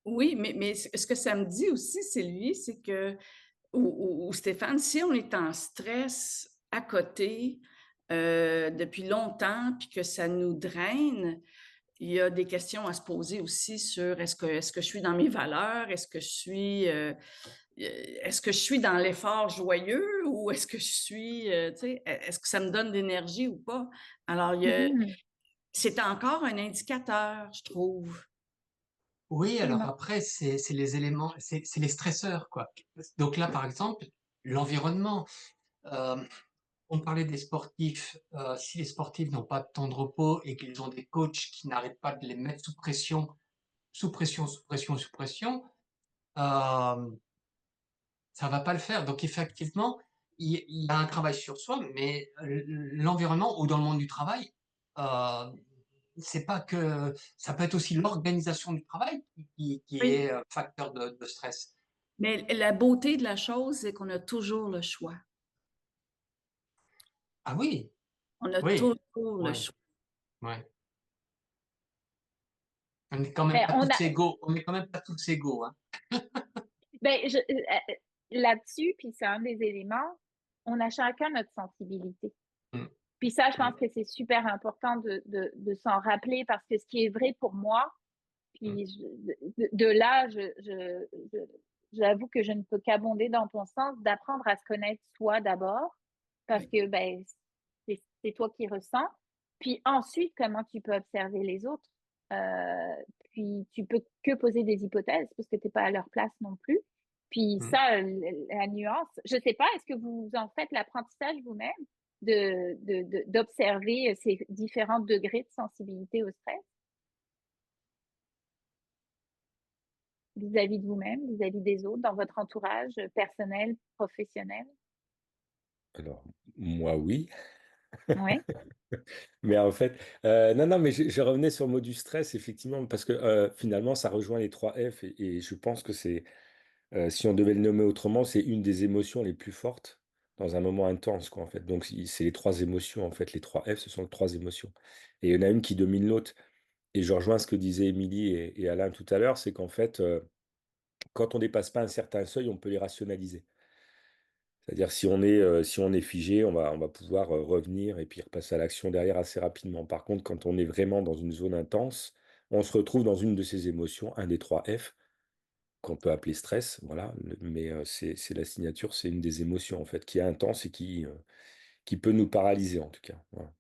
Oui, mais ce que ça me dit aussi, Sylvie, c'est que, ou Stéphane, si on est en stress à côté depuis longtemps, puis que ça nous draine, il y a des questions à se poser aussi sur est-ce que je suis dans mes valeurs, est-ce que je suis dans l'effort joyeux ou est-ce que je suis, tu sais, est-ce que ça me donne de l'énergie ou pas? Alors, c'est encore un indicateur, je trouve. Oui, alors Absolument. après, c'est les éléments, c'est les stresseurs, quoi. Donc là, par exemple, l'environnement. Euh, on parlait des sportifs. Si les sportifs n'ont pas de temps de repos et qu'ils ont des coachs qui n'arrêtent pas de les mettre sous pression, sous pression, sous pression, sous pression, euh, ça va pas le faire. Donc effectivement, il y a un travail sur soi, mais l'environnement ou dans le monde du travail, euh, c'est pas que ça peut être aussi l'organisation du travail qui Oui. est facteur de stress. Mais la beauté de la chose, c'est qu'on a toujours le choix. Ah oui, On a oui, toujours le oui, choix. oui. On n'est quand même Ben, pas tous égaux. On n'est quand même pas tous égaux, hein. ben, là-dessus, puis c'est un des éléments, on a chacun notre sensibilité. Mm. Puis ça, je pense que c'est super important de s'en rappeler parce que ce qui est vrai pour moi, puis de là, j'avoue que je ne peux qu'abonder dans ton sens, d'apprendre à se connaître soi d'abord, parce Oui. que ben, c'est toi qui ressens. Puis ensuite, comment tu peux observer les autres. Puis tu peux que poser des hypothèses parce que tu n'es pas à leur place non plus. Puis Mm. ça, la nuance, je ne sais pas, est-ce que vous en faites l'apprentissage vous-même d'observer ces différents degrés de sensibilité au stress vis-à-vis de vous-même, vis-à-vis des autres, dans votre entourage personnel, professionnel? Alors, moi, oui. Oui. Mais en fait, non, non, mais je revenais sur le mot du stress, effectivement, parce que finalement, ça rejoint les 3 F et je pense que c'est, si on devait le nommer autrement, c'est une des émotions les plus fortes dans un moment intense, quoi, en fait. Donc, c'est les 3 émotions, en fait. Les 3 F, ce sont les 3 émotions. Et il y en a une qui domine l'autre. Et je rejoins ce que disaient Émilie et Alain tout à l'heure, c'est qu'en fait, quand on dépasse pas un certain seuil, on peut les rationaliser. C'est-à-dire si on est figé, on va pouvoir revenir et puis repasser à l'action derrière assez rapidement. Par contre, quand on est vraiment dans une zone intense, on se retrouve dans une de ces émotions, un des 3 F, qu'on peut appeler stress, voilà. Mais c'est la signature, c'est une des émotions en fait qui est intense et qui peut nous paralyser en tout cas. Voilà.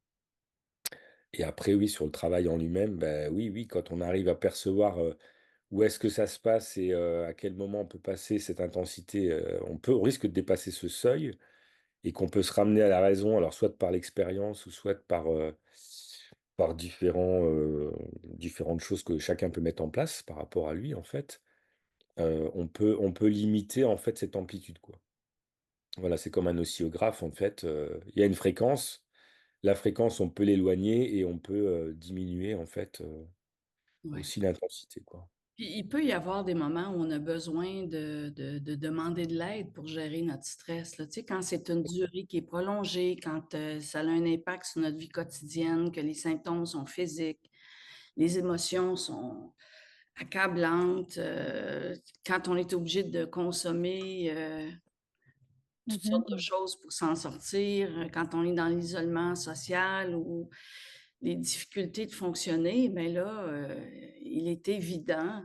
Et après, oui, sur le travail en lui-même, ben oui, oui, quand on arrive à percevoir où est-ce que ça se passe et à quel moment on peut passer cette intensité, on risque de dépasser ce seuil et qu'on peut se ramener à la raison, alors soit par l'expérience ou soit par différentes choses que chacun peut mettre en place par rapport à lui, en fait. On peut limiter, en fait, cette amplitude, quoi. Voilà, c'est comme un oscillographe, en fait. Il y a une fréquence. La fréquence, on peut l'éloigner et on peut diminuer, en fait, Ouais. aussi l'intensité, quoi. Puis il peut y avoir des moments où on a besoin de demander de l'aide pour gérer notre stress, là. Tu sais, quand c'est une durée qui est prolongée, quand ça a un impact sur notre vie quotidienne, que les symptômes sont physiques, les émotions sont accablantes, quand on est obligé de consommer toutes sortes de choses pour s'en sortir, quand on est dans l'isolement social ou les difficultés de fonctionner, bien là, il est évident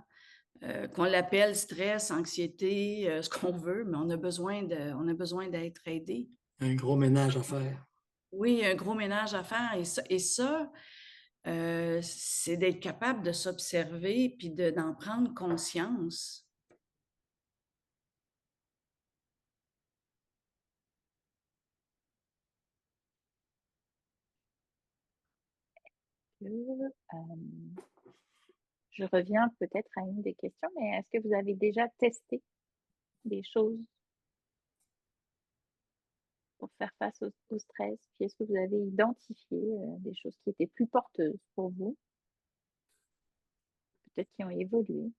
qu'on l'appelle stress, anxiété, ce qu'on veut, mais on a besoin d'être aidé. Un gros ménage à faire. Oui, un gros ménage à faire. Et ça, c'est d'être capable de s'observer puis d'en prendre conscience. Je reviens peut-être à une des questions, mais est-ce que vous avez déjà testé des choses pour faire face au stress? Puis est-ce que vous avez identifié des choses qui étaient plus porteuses pour vous, peut-être qui ont évolué?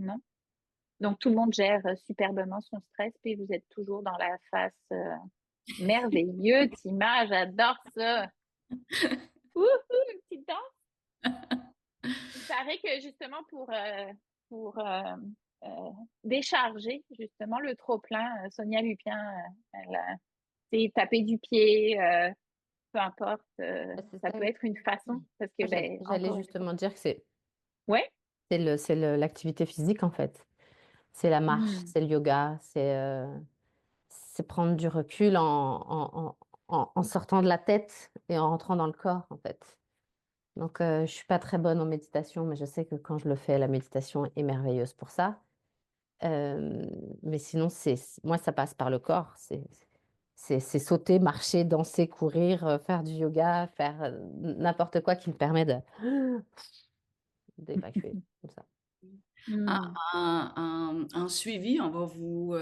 Non? Donc, tout le monde gère superbement son stress, puis vous êtes toujours dans la phase merveilleuse image, j'adore ça. Wouhou, une petite danse. Il paraît que justement pour décharger justement le trop-plein, Sonia Lupien, elle s'est tapé du pied, peu importe, ça peut être une façon parce que J'allais justement dire que c'est ouais. l'activité physique en fait. C'est la marche, c'est le yoga, c'est prendre du recul en sortant de la tête et en rentrant dans le corps en fait. Donc je suis pas très bonne en méditation, mais je sais que quand je le fais, la méditation est merveilleuse pour ça. Mais sinon, moi, ça passe par le corps. C'est sauter, marcher, danser, courir, faire du yoga, faire n'importe quoi qui me permet d'évacuer comme ça. En suivi, on va vous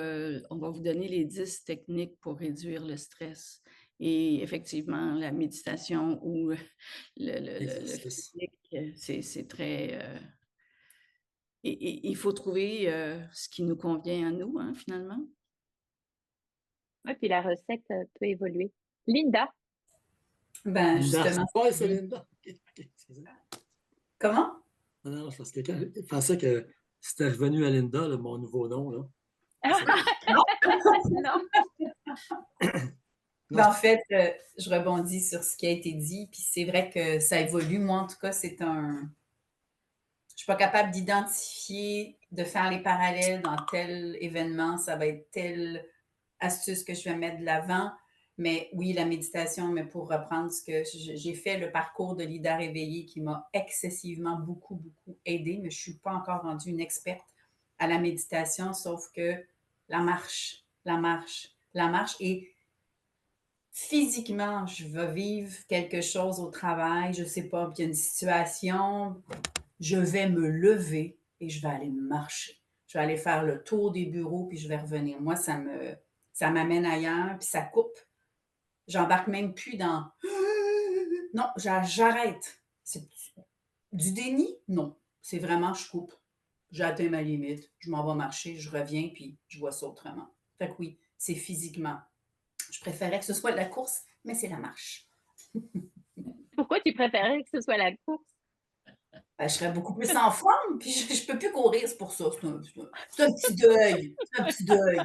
donner les 10 techniques pour réduire le stress. Et effectivement, la méditation ou le physique, c'est très... et il faut trouver ce qui nous convient à nous, hein, finalement. Oui, puis la recette peut évoluer. Linda? Ben, Linda, justement. ouais, c'est Linda. Comment? Non, c'est parce que quelqu'un pensait que c'était revenu à Linda, là, mon nouveau nom. Là. Non. Ben, en fait, je rebondis sur ce qui a été dit, puis c'est vrai que ça évolue. Moi, en tout cas, je ne suis pas capable d'identifier, de faire les parallèles dans tel événement, ça va être telle astuce que je vais mettre de l'avant. Mais oui, la méditation, mais pour reprendre ce que j'ai fait, le parcours de leader éveillé qui m'a excessivement beaucoup aidé, mais je ne suis pas encore rendue une experte à la méditation, sauf que la marche. Et physiquement, je vais vivre quelque chose au travail, je ne sais pas, puis il y a une situation, je vais me lever et je vais aller marcher. Je vais aller faire le tour des bureaux, puis je vais revenir. Moi, ça m'amène ailleurs, puis ça coupe. J'embarque même plus dans « Non, j'arrête. » C'est du déni? Non. C'est vraiment, je coupe. J'ai atteint ma limite. Je m'en vais marcher, je reviens, puis je vois ça autrement. Fait que oui, c'est physiquement. Je préférais que ce soit de la course, mais c'est la marche. Pourquoi tu préférais que ce soit la course? Ben, je serais beaucoup plus en forme, puis je ne peux plus courir, c'est pour ça. C'est un petit deuil. C'est un petit deuil.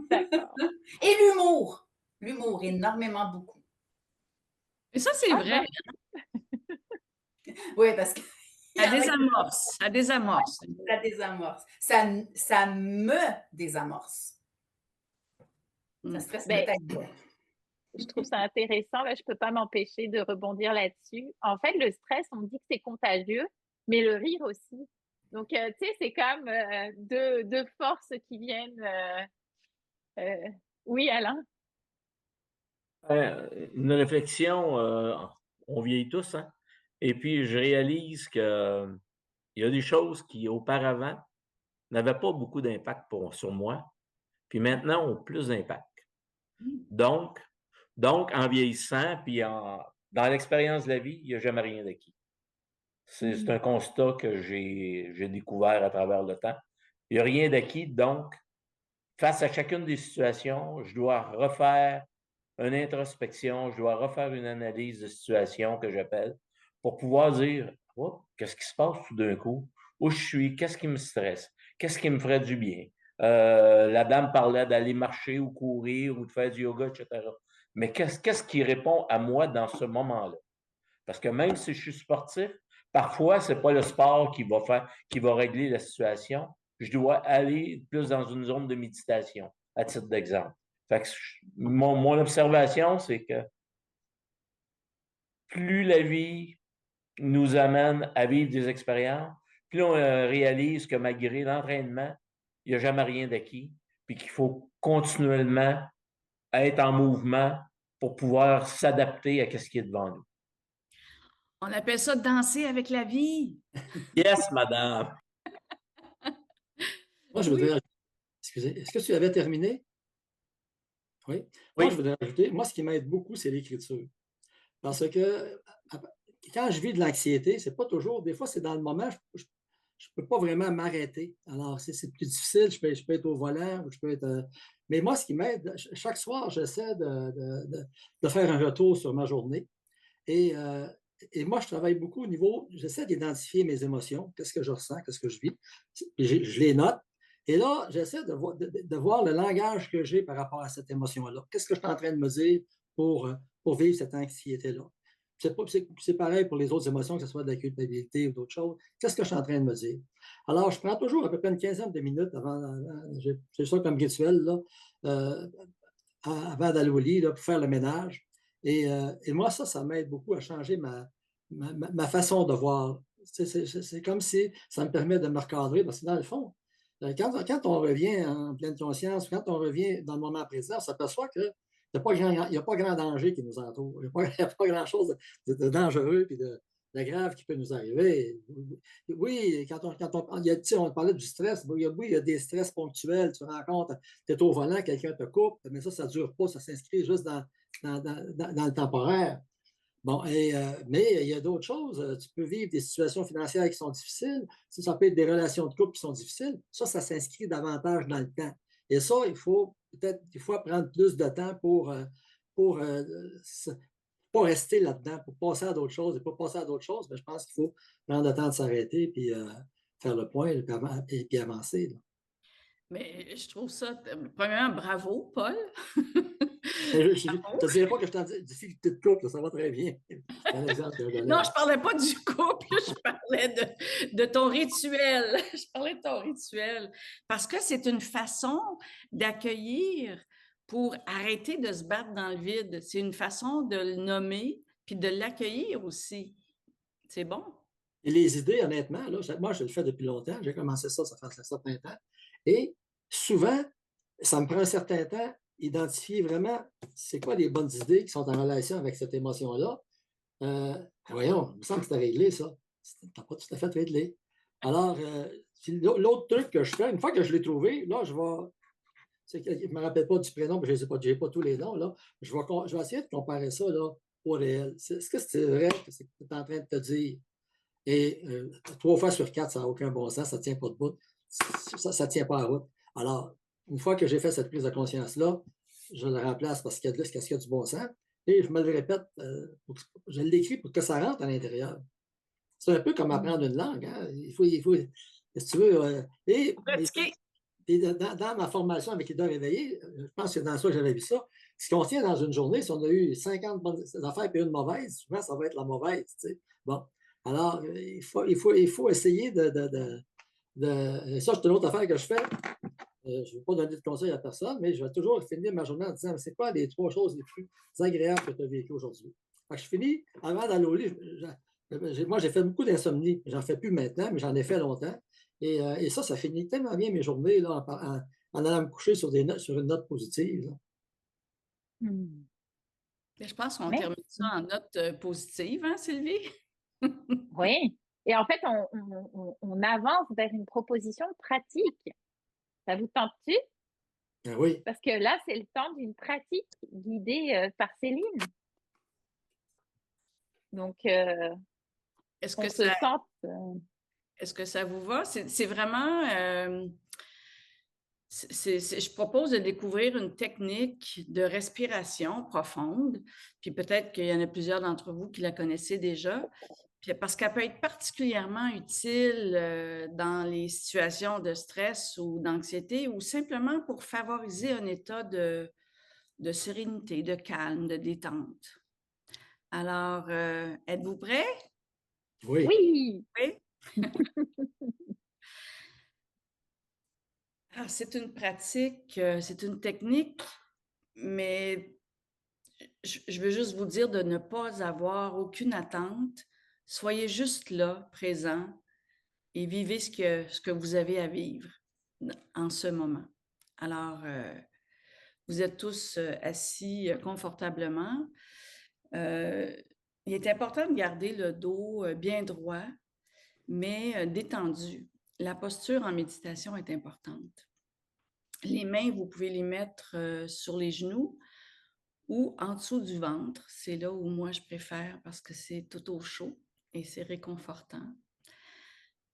D'accord. Et l'humour. L'humour, énormément beaucoup. Et ça, c'est vrai. Oui, parce que... Ça désamorce. Ça désamorce. Ça désamorce. Ça me désamorce. Ça stresse peut-être pas. Je trouve ça intéressant. Là, je ne peux pas m'empêcher de rebondir là-dessus. En fait, le stress, on dit que c'est contagieux, mais le rire aussi. Donc, tu sais, c'est comme deux forces qui viennent. Oui, Alain? Une réflexion, on vieillit tous, hein? Et puis, je réalise qu'il y a des choses qui, auparavant, n'avaient pas beaucoup d'impact sur moi, puis maintenant ont plus d'impact. Donc, en vieillissant, puis dans l'expérience de la vie, il n'y a jamais rien d'acquis. C'est un constat que j'ai découvert à travers le temps. Il n'y a rien d'acquis, donc, face à chacune des situations, je dois refaire une introspection, je dois refaire une analyse de situation que j'appelle pour pouvoir dire oh, qu'est-ce qui se passe tout d'un coup, où je suis, qu'est-ce qui me stresse, qu'est-ce qui me ferait du bien. La dame parlait d'aller marcher ou courir ou de faire du yoga, etc. Mais qu'est-ce qui répond à moi dans ce moment-là? Parce que même si je suis sportif, parfois, ce n'est pas le sport qui va régler la situation. Je dois aller plus dans une zone de méditation, à titre d'exemple. Fait que mon observation, c'est que plus la vie nous amène à vivre des expériences, plus on réalise que malgré l'entraînement, il n'y a jamais rien d'acquis, puis qu'il faut continuellement être en mouvement pour pouvoir s'adapter à ce qui est devant nous. On appelle ça danser avec la vie. Yes, madame. Moi, je voudrais... Excusez, est-ce que tu avais terminé? Oui. Moi, je voudrais ajouter, moi, ce qui m'aide beaucoup, c'est l'écriture. Parce que quand je vis de l'anxiété, c'est pas toujours, des fois, c'est dans le moment, je ne peux pas vraiment m'arrêter. Alors, c'est plus difficile. Je peux être au volant ou je peux être. Mais moi, ce qui m'aide, chaque soir, j'essaie de faire un retour sur ma journée. Et moi, je travaille beaucoup au niveau, j'essaie d'identifier mes émotions, qu'est-ce que je ressens, qu'est-ce que je vis. Je les note. Et là, j'essaie de voir le langage que j'ai par rapport à cette émotion-là. Qu'est-ce que je suis en train de me dire pour vivre cette anxiété-là? C'est pareil pour les autres émotions, que ce soit de la culpabilité ou d'autres choses. Qu'est-ce que je suis en train de me dire? Alors, je prends toujours à peu près une quinzaine de minutes j'ai ça comme rituel, là, avant d'aller au lit, là, pour faire le ménage. Et moi, ça m'aide beaucoup à changer ma façon de voir. C'est comme si ça me permet de me recadrer, parce que dans le fond, quand on revient en pleine conscience, quand on revient dans le moment présent, on s'aperçoit qu'il n'y a pas grand danger qui nous entoure. Il n'y a pas grand-chose de dangereux et de grave qui peut nous arriver. Oui, on parlait du stress. Oui, il y a des stress ponctuels. Tu te rends compte, tu es au volant, quelqu'un te coupe, mais ça ne dure pas, ça s'inscrit juste dans le temporaire. Bon, mais il y a d'autres choses. Tu peux vivre des situations financières qui sont difficiles. Ça peut être des relations de couple qui sont difficiles. Ça s'inscrit davantage dans le temps. Et ça, il faut peut-être prendre plus de temps pour pas rester là-dedans, pour passer à d'autres choses et pas passer à d'autres choses. Mais je pense qu'il faut prendre le temps de s'arrêter puis faire le point et puis avancer. Là. Mais je trouve ça, premièrement, bravo, Paul. Je ne te dirais pas que je t'en dis difficulté de couple, ça va très bien. C'est un exemple que je donnais. Non, je ne parlais pas du couple, je parlais de ton rituel. Je parlais de ton rituel. Parce que c'est une façon d'accueillir pour arrêter de se battre dans le vide. C'est une façon de le nommer puis de l'accueillir aussi. C'est bon. Et les idées, honnêtement, là, moi, je le fais depuis longtemps. J'ai commencé ça fait un certain temps. Et souvent, ça me prend un certain temps identifier vraiment c'est quoi les bonnes idées qui sont en relation avec cette émotion-là. Voyons, il me semble que c'était réglé, ça. C'était pas tout à fait réglé. Alors, l'autre truc que je fais, une fois que je l'ai trouvé, là, je vais. Je ne me rappelle pas du prénom, mais je n'ai pas tous les noms. Là. Je vais essayer de comparer ça là, au réel. Est-ce que c'est vrai que tu es en train de te dire? Et 3 fois sur 4, ça n'a aucun bon sens, ça ne tient pas de bout. Ça ne tient pas à route. Alors, une fois que j'ai fait cette prise de conscience-là, je le remplace parce qu'il y a du bon sens. Et je me le répète, je l'écris pour que ça rentre à l'intérieur. C'est un peu comme apprendre une langue. Hein? Il faut si tu veux. Et dans ma formation avec les deux réveillés, je pense que dans ça, j'avais vu ça. Ce qu'on tient dans une journée, si on a eu 50 bonnes affaires et une mauvaise, souvent, ça va être la mauvaise. Tu sais. Bon. Alors, il faut essayer de ça, c'est une autre affaire que je fais. Je ne vais pas donner de conseils à personne, mais je vais toujours finir ma journée en disant c'est quoi les 3 choses les plus agréables que tu as vécues aujourd'hui? Je finis, avant d'aller au lit, moi, j'ai fait beaucoup d'insomnie. J'en fais plus maintenant, mais j'en ai fait longtemps. Et ça finit tellement bien mes journées là, en allant me coucher sur une note positive. Je pense qu'on termine ça en note positive, hein, Sylvie? Oui. Et en fait, on avance vers une proposition pratique. Ça vous tente-tu? Oui. Parce que là, c'est le temps d'une pratique guidée par Céline. Donc, est-ce que ça vous va? C'est vraiment... je propose de découvrir une technique de respiration profonde, puis peut-être qu'il y en a plusieurs d'entre vous qui la connaissez déjà, parce qu'elle peut être particulièrement utile dans les situations de stress ou d'anxiété ou simplement pour favoriser un état de sérénité, de calme, de détente. Alors, êtes-vous prêts? Oui. Oui. Alors, c'est une pratique, c'est une technique, mais je veux juste vous dire de ne pas avoir aucune attente. Soyez juste là, présent, et vivez ce que vous avez à vivre en ce moment. Alors, vous êtes tous assis confortablement. Il est important de garder le dos bien droit, mais détendu. La posture en méditation est importante. Les mains, vous pouvez les mettre sur les genoux ou en dessous du ventre. C'est là où moi je préfère parce que c'est tout au chaud et c'est réconfortant.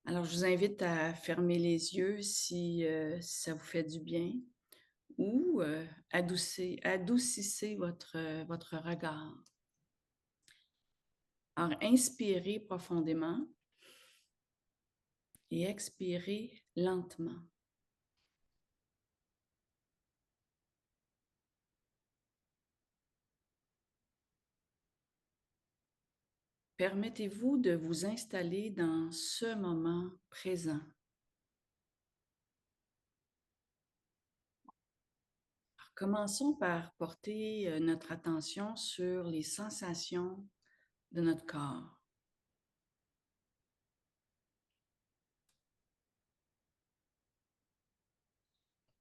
Alors, je vous invite à fermer les yeux si ça vous fait du bien ou adoucissez votre regard. Alors, inspirez profondément et expirez lentement. Permettez-vous de vous installer dans ce moment présent. Alors, commençons par porter notre attention sur les sensations de notre corps.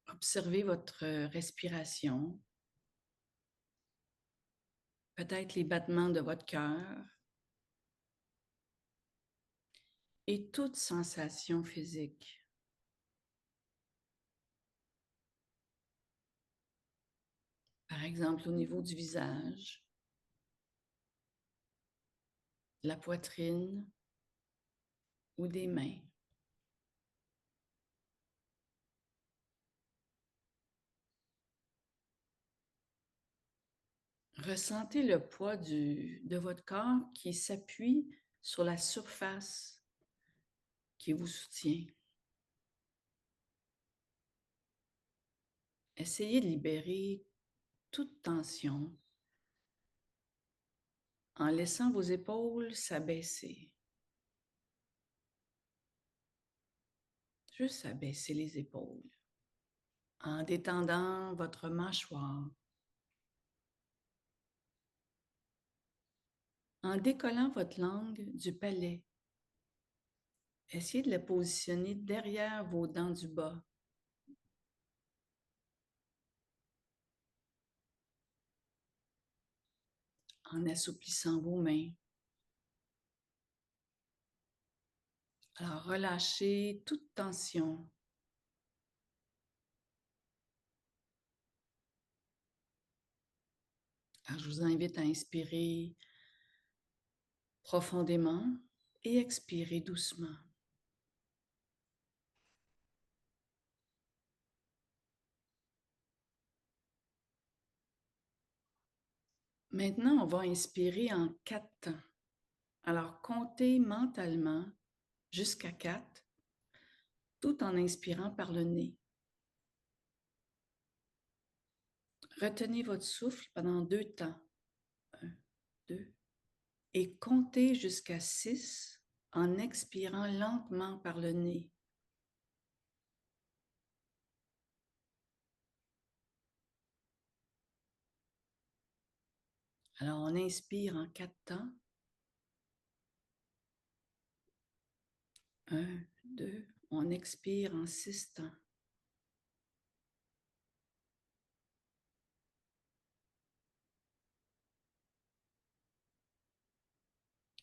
Observez votre respiration, peut-être les battements de votre cœur et toute sensation physique. Par exemple, au niveau du visage, de la poitrine ou des mains. Ressentez le poids de votre corps qui s'appuie sur la surface qui vous soutient. Essayez de libérer toute tension en laissant vos épaules s'abaisser. Juste abaisser les épaules en détendant votre mâchoire, en décollant votre langue du palais. Essayez de la positionner derrière vos dents du bas. En assouplissant vos mains. Alors, relâchez toute tension. Alors, je vous invite à inspirer profondément et expirer doucement. Maintenant, on va inspirer en 4 temps. Alors, comptez mentalement jusqu'à 4, tout en inspirant par le nez. Retenez votre souffle pendant 2 temps. 1, 2. Et comptez jusqu'à 6 en expirant lentement par le nez. Alors, on inspire en 4 temps. 1, 2. On expire en 6 temps.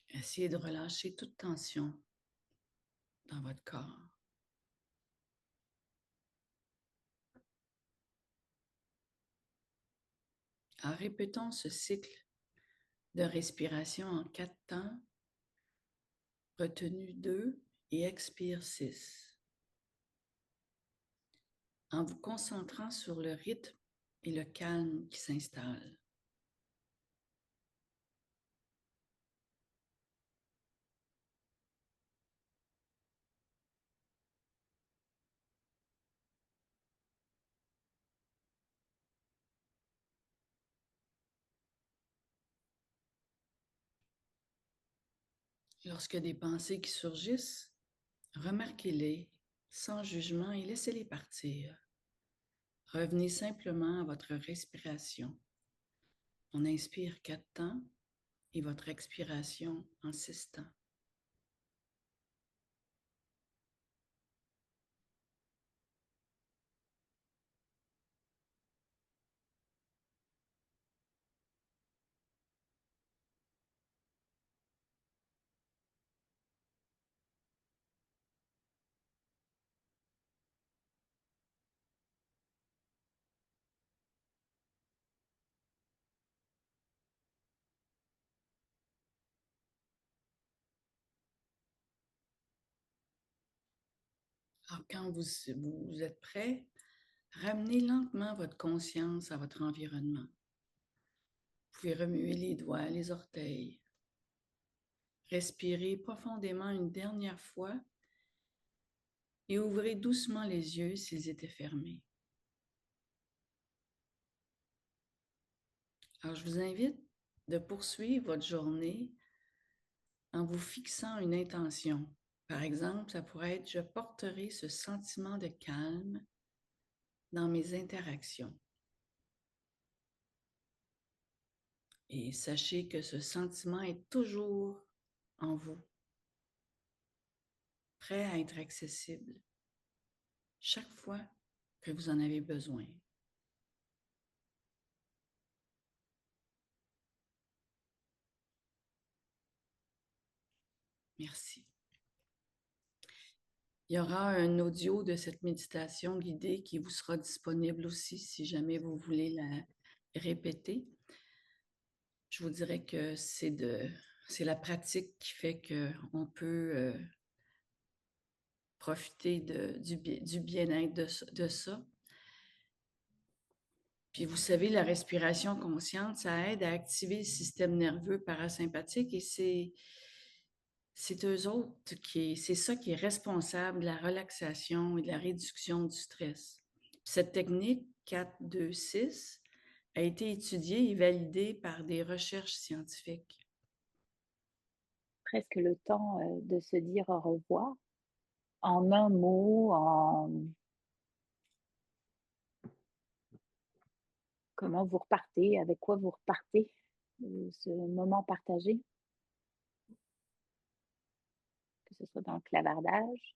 Essayez de relâcher toute tension dans votre corps. En répétant ce cycle de respiration en 4 temps, retenue 2 et expire 6. En vous concentrant sur le rythme et le calme qui s'installe. Lorsque des pensées qui surgissent, remarquez-les sans jugement et laissez-les partir. Revenez simplement à votre respiration. On inspire 4 temps et votre expiration en 6 temps. Alors, quand vous êtes prêt, ramenez lentement votre conscience à votre environnement. Vous pouvez remuer les doigts, les orteils. Respirez profondément une dernière fois et ouvrez doucement les yeux s'ils étaient fermés. Alors, je vous invite de poursuivre votre journée en vous fixant une intention. Par exemple, ça pourrait être « Je porterai ce sentiment de calme dans mes interactions ». Et sachez que ce sentiment est toujours en vous, prêt à être accessible chaque fois que vous en avez besoin. Merci. Il y aura un audio de cette méditation guidée qui vous sera disponible aussi si jamais vous voulez la répéter. Je vous dirais que c'est la pratique qui fait qu'on peut profiter du bien-être de ça. Puis vous savez, la respiration consciente, ça aide à activer le système nerveux parasympathique et c'est c'est ça qui est responsable de la relaxation et de la réduction du stress. Cette technique 4-2-6 a été étudiée et validée par des recherches scientifiques. Presque le temps de se dire au revoir en un mot, en comment vous repartez, avec quoi vous repartez de ce moment partagé, que ce soit dans le clavardage.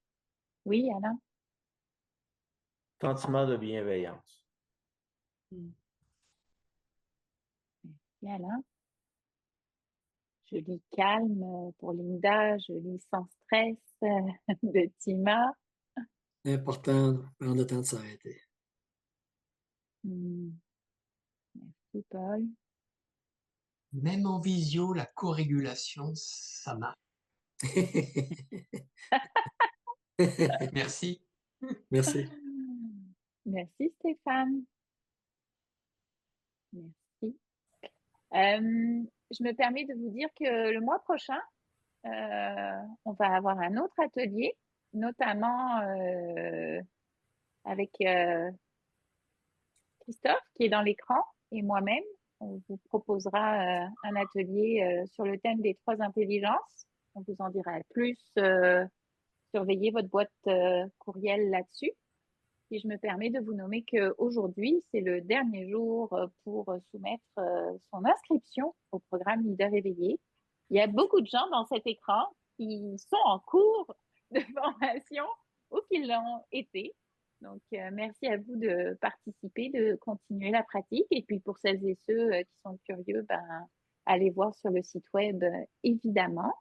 Oui, Alain? Sentiment de bienveillance. Merci, Alain. Je lis calme pour Linda, je lis sans stress de Tima. Important de prendre le temps de s'arrêter. Merci, Paul. Même en visio, la co-régulation, ça marche. Merci. Merci. Merci, Stéphane. Merci. Je me permets de vous dire que le mois prochain, on va avoir un autre atelier, notamment avec Christophe qui est dans l'écran et moi-même. On vous proposera un atelier sur le thème des 3 intelligences. On vous en dira plus. Surveillez votre boîte courriel là-dessus. Et je me permets de vous nommer qu'aujourd'hui, c'est le dernier jour pour soumettre son inscription au programme Leader éveillé. Il y a beaucoup de gens dans cet écran qui sont en cours de formation ou qui l'ont été. Donc, merci à vous de participer, de continuer la pratique. Et puis, pour celles et ceux qui sont curieux, allez voir sur le site web, évidemment.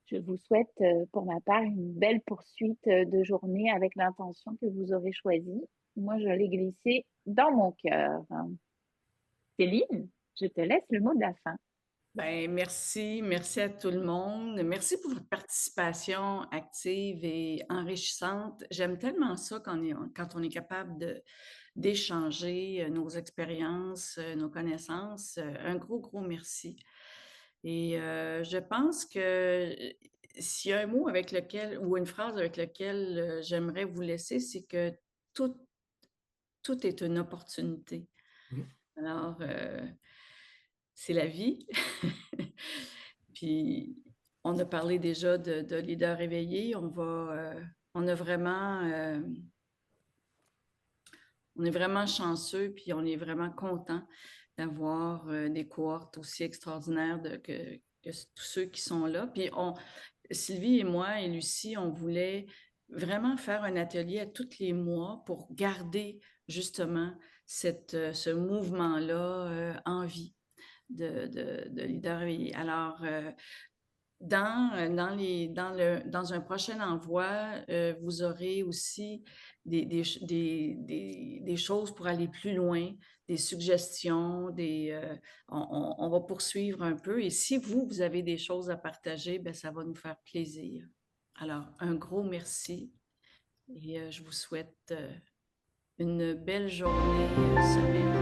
Je vous souhaite, pour ma part, une belle poursuite de journée avec l'intention que vous aurez choisie. Moi, je l'ai glissée dans mon cœur. Céline, je te laisse le mot de la fin. Merci à tout le monde. Merci pour votre participation active et enrichissante. J'aime tellement ça quand on est capable d'échanger nos expériences, nos connaissances. Un gros merci. Et je pense que s'il y a un mot avec lequel, ou une phrase avec laquelle j'aimerais vous laisser, c'est que tout est une opportunité. Alors, c'est la vie. Puis, on a parlé déjà de leader éveillé. On est vraiment chanceux, puis on est vraiment content d'avoir des cohortes aussi extraordinaires que tous ceux qui sont là. Puis Sylvie et moi et Lucie, on voulait vraiment faire un atelier à tous les mois pour garder justement ce mouvement-là en vie de leader éveillé. Alors, dans un prochain envoi, vous aurez aussi des choses pour aller plus loin, des suggestions, on va poursuivre un peu. Et si vous avez des choses à partager, ça va nous faire plaisir. Alors, un gros merci Et je vous souhaite une belle journée, semaine.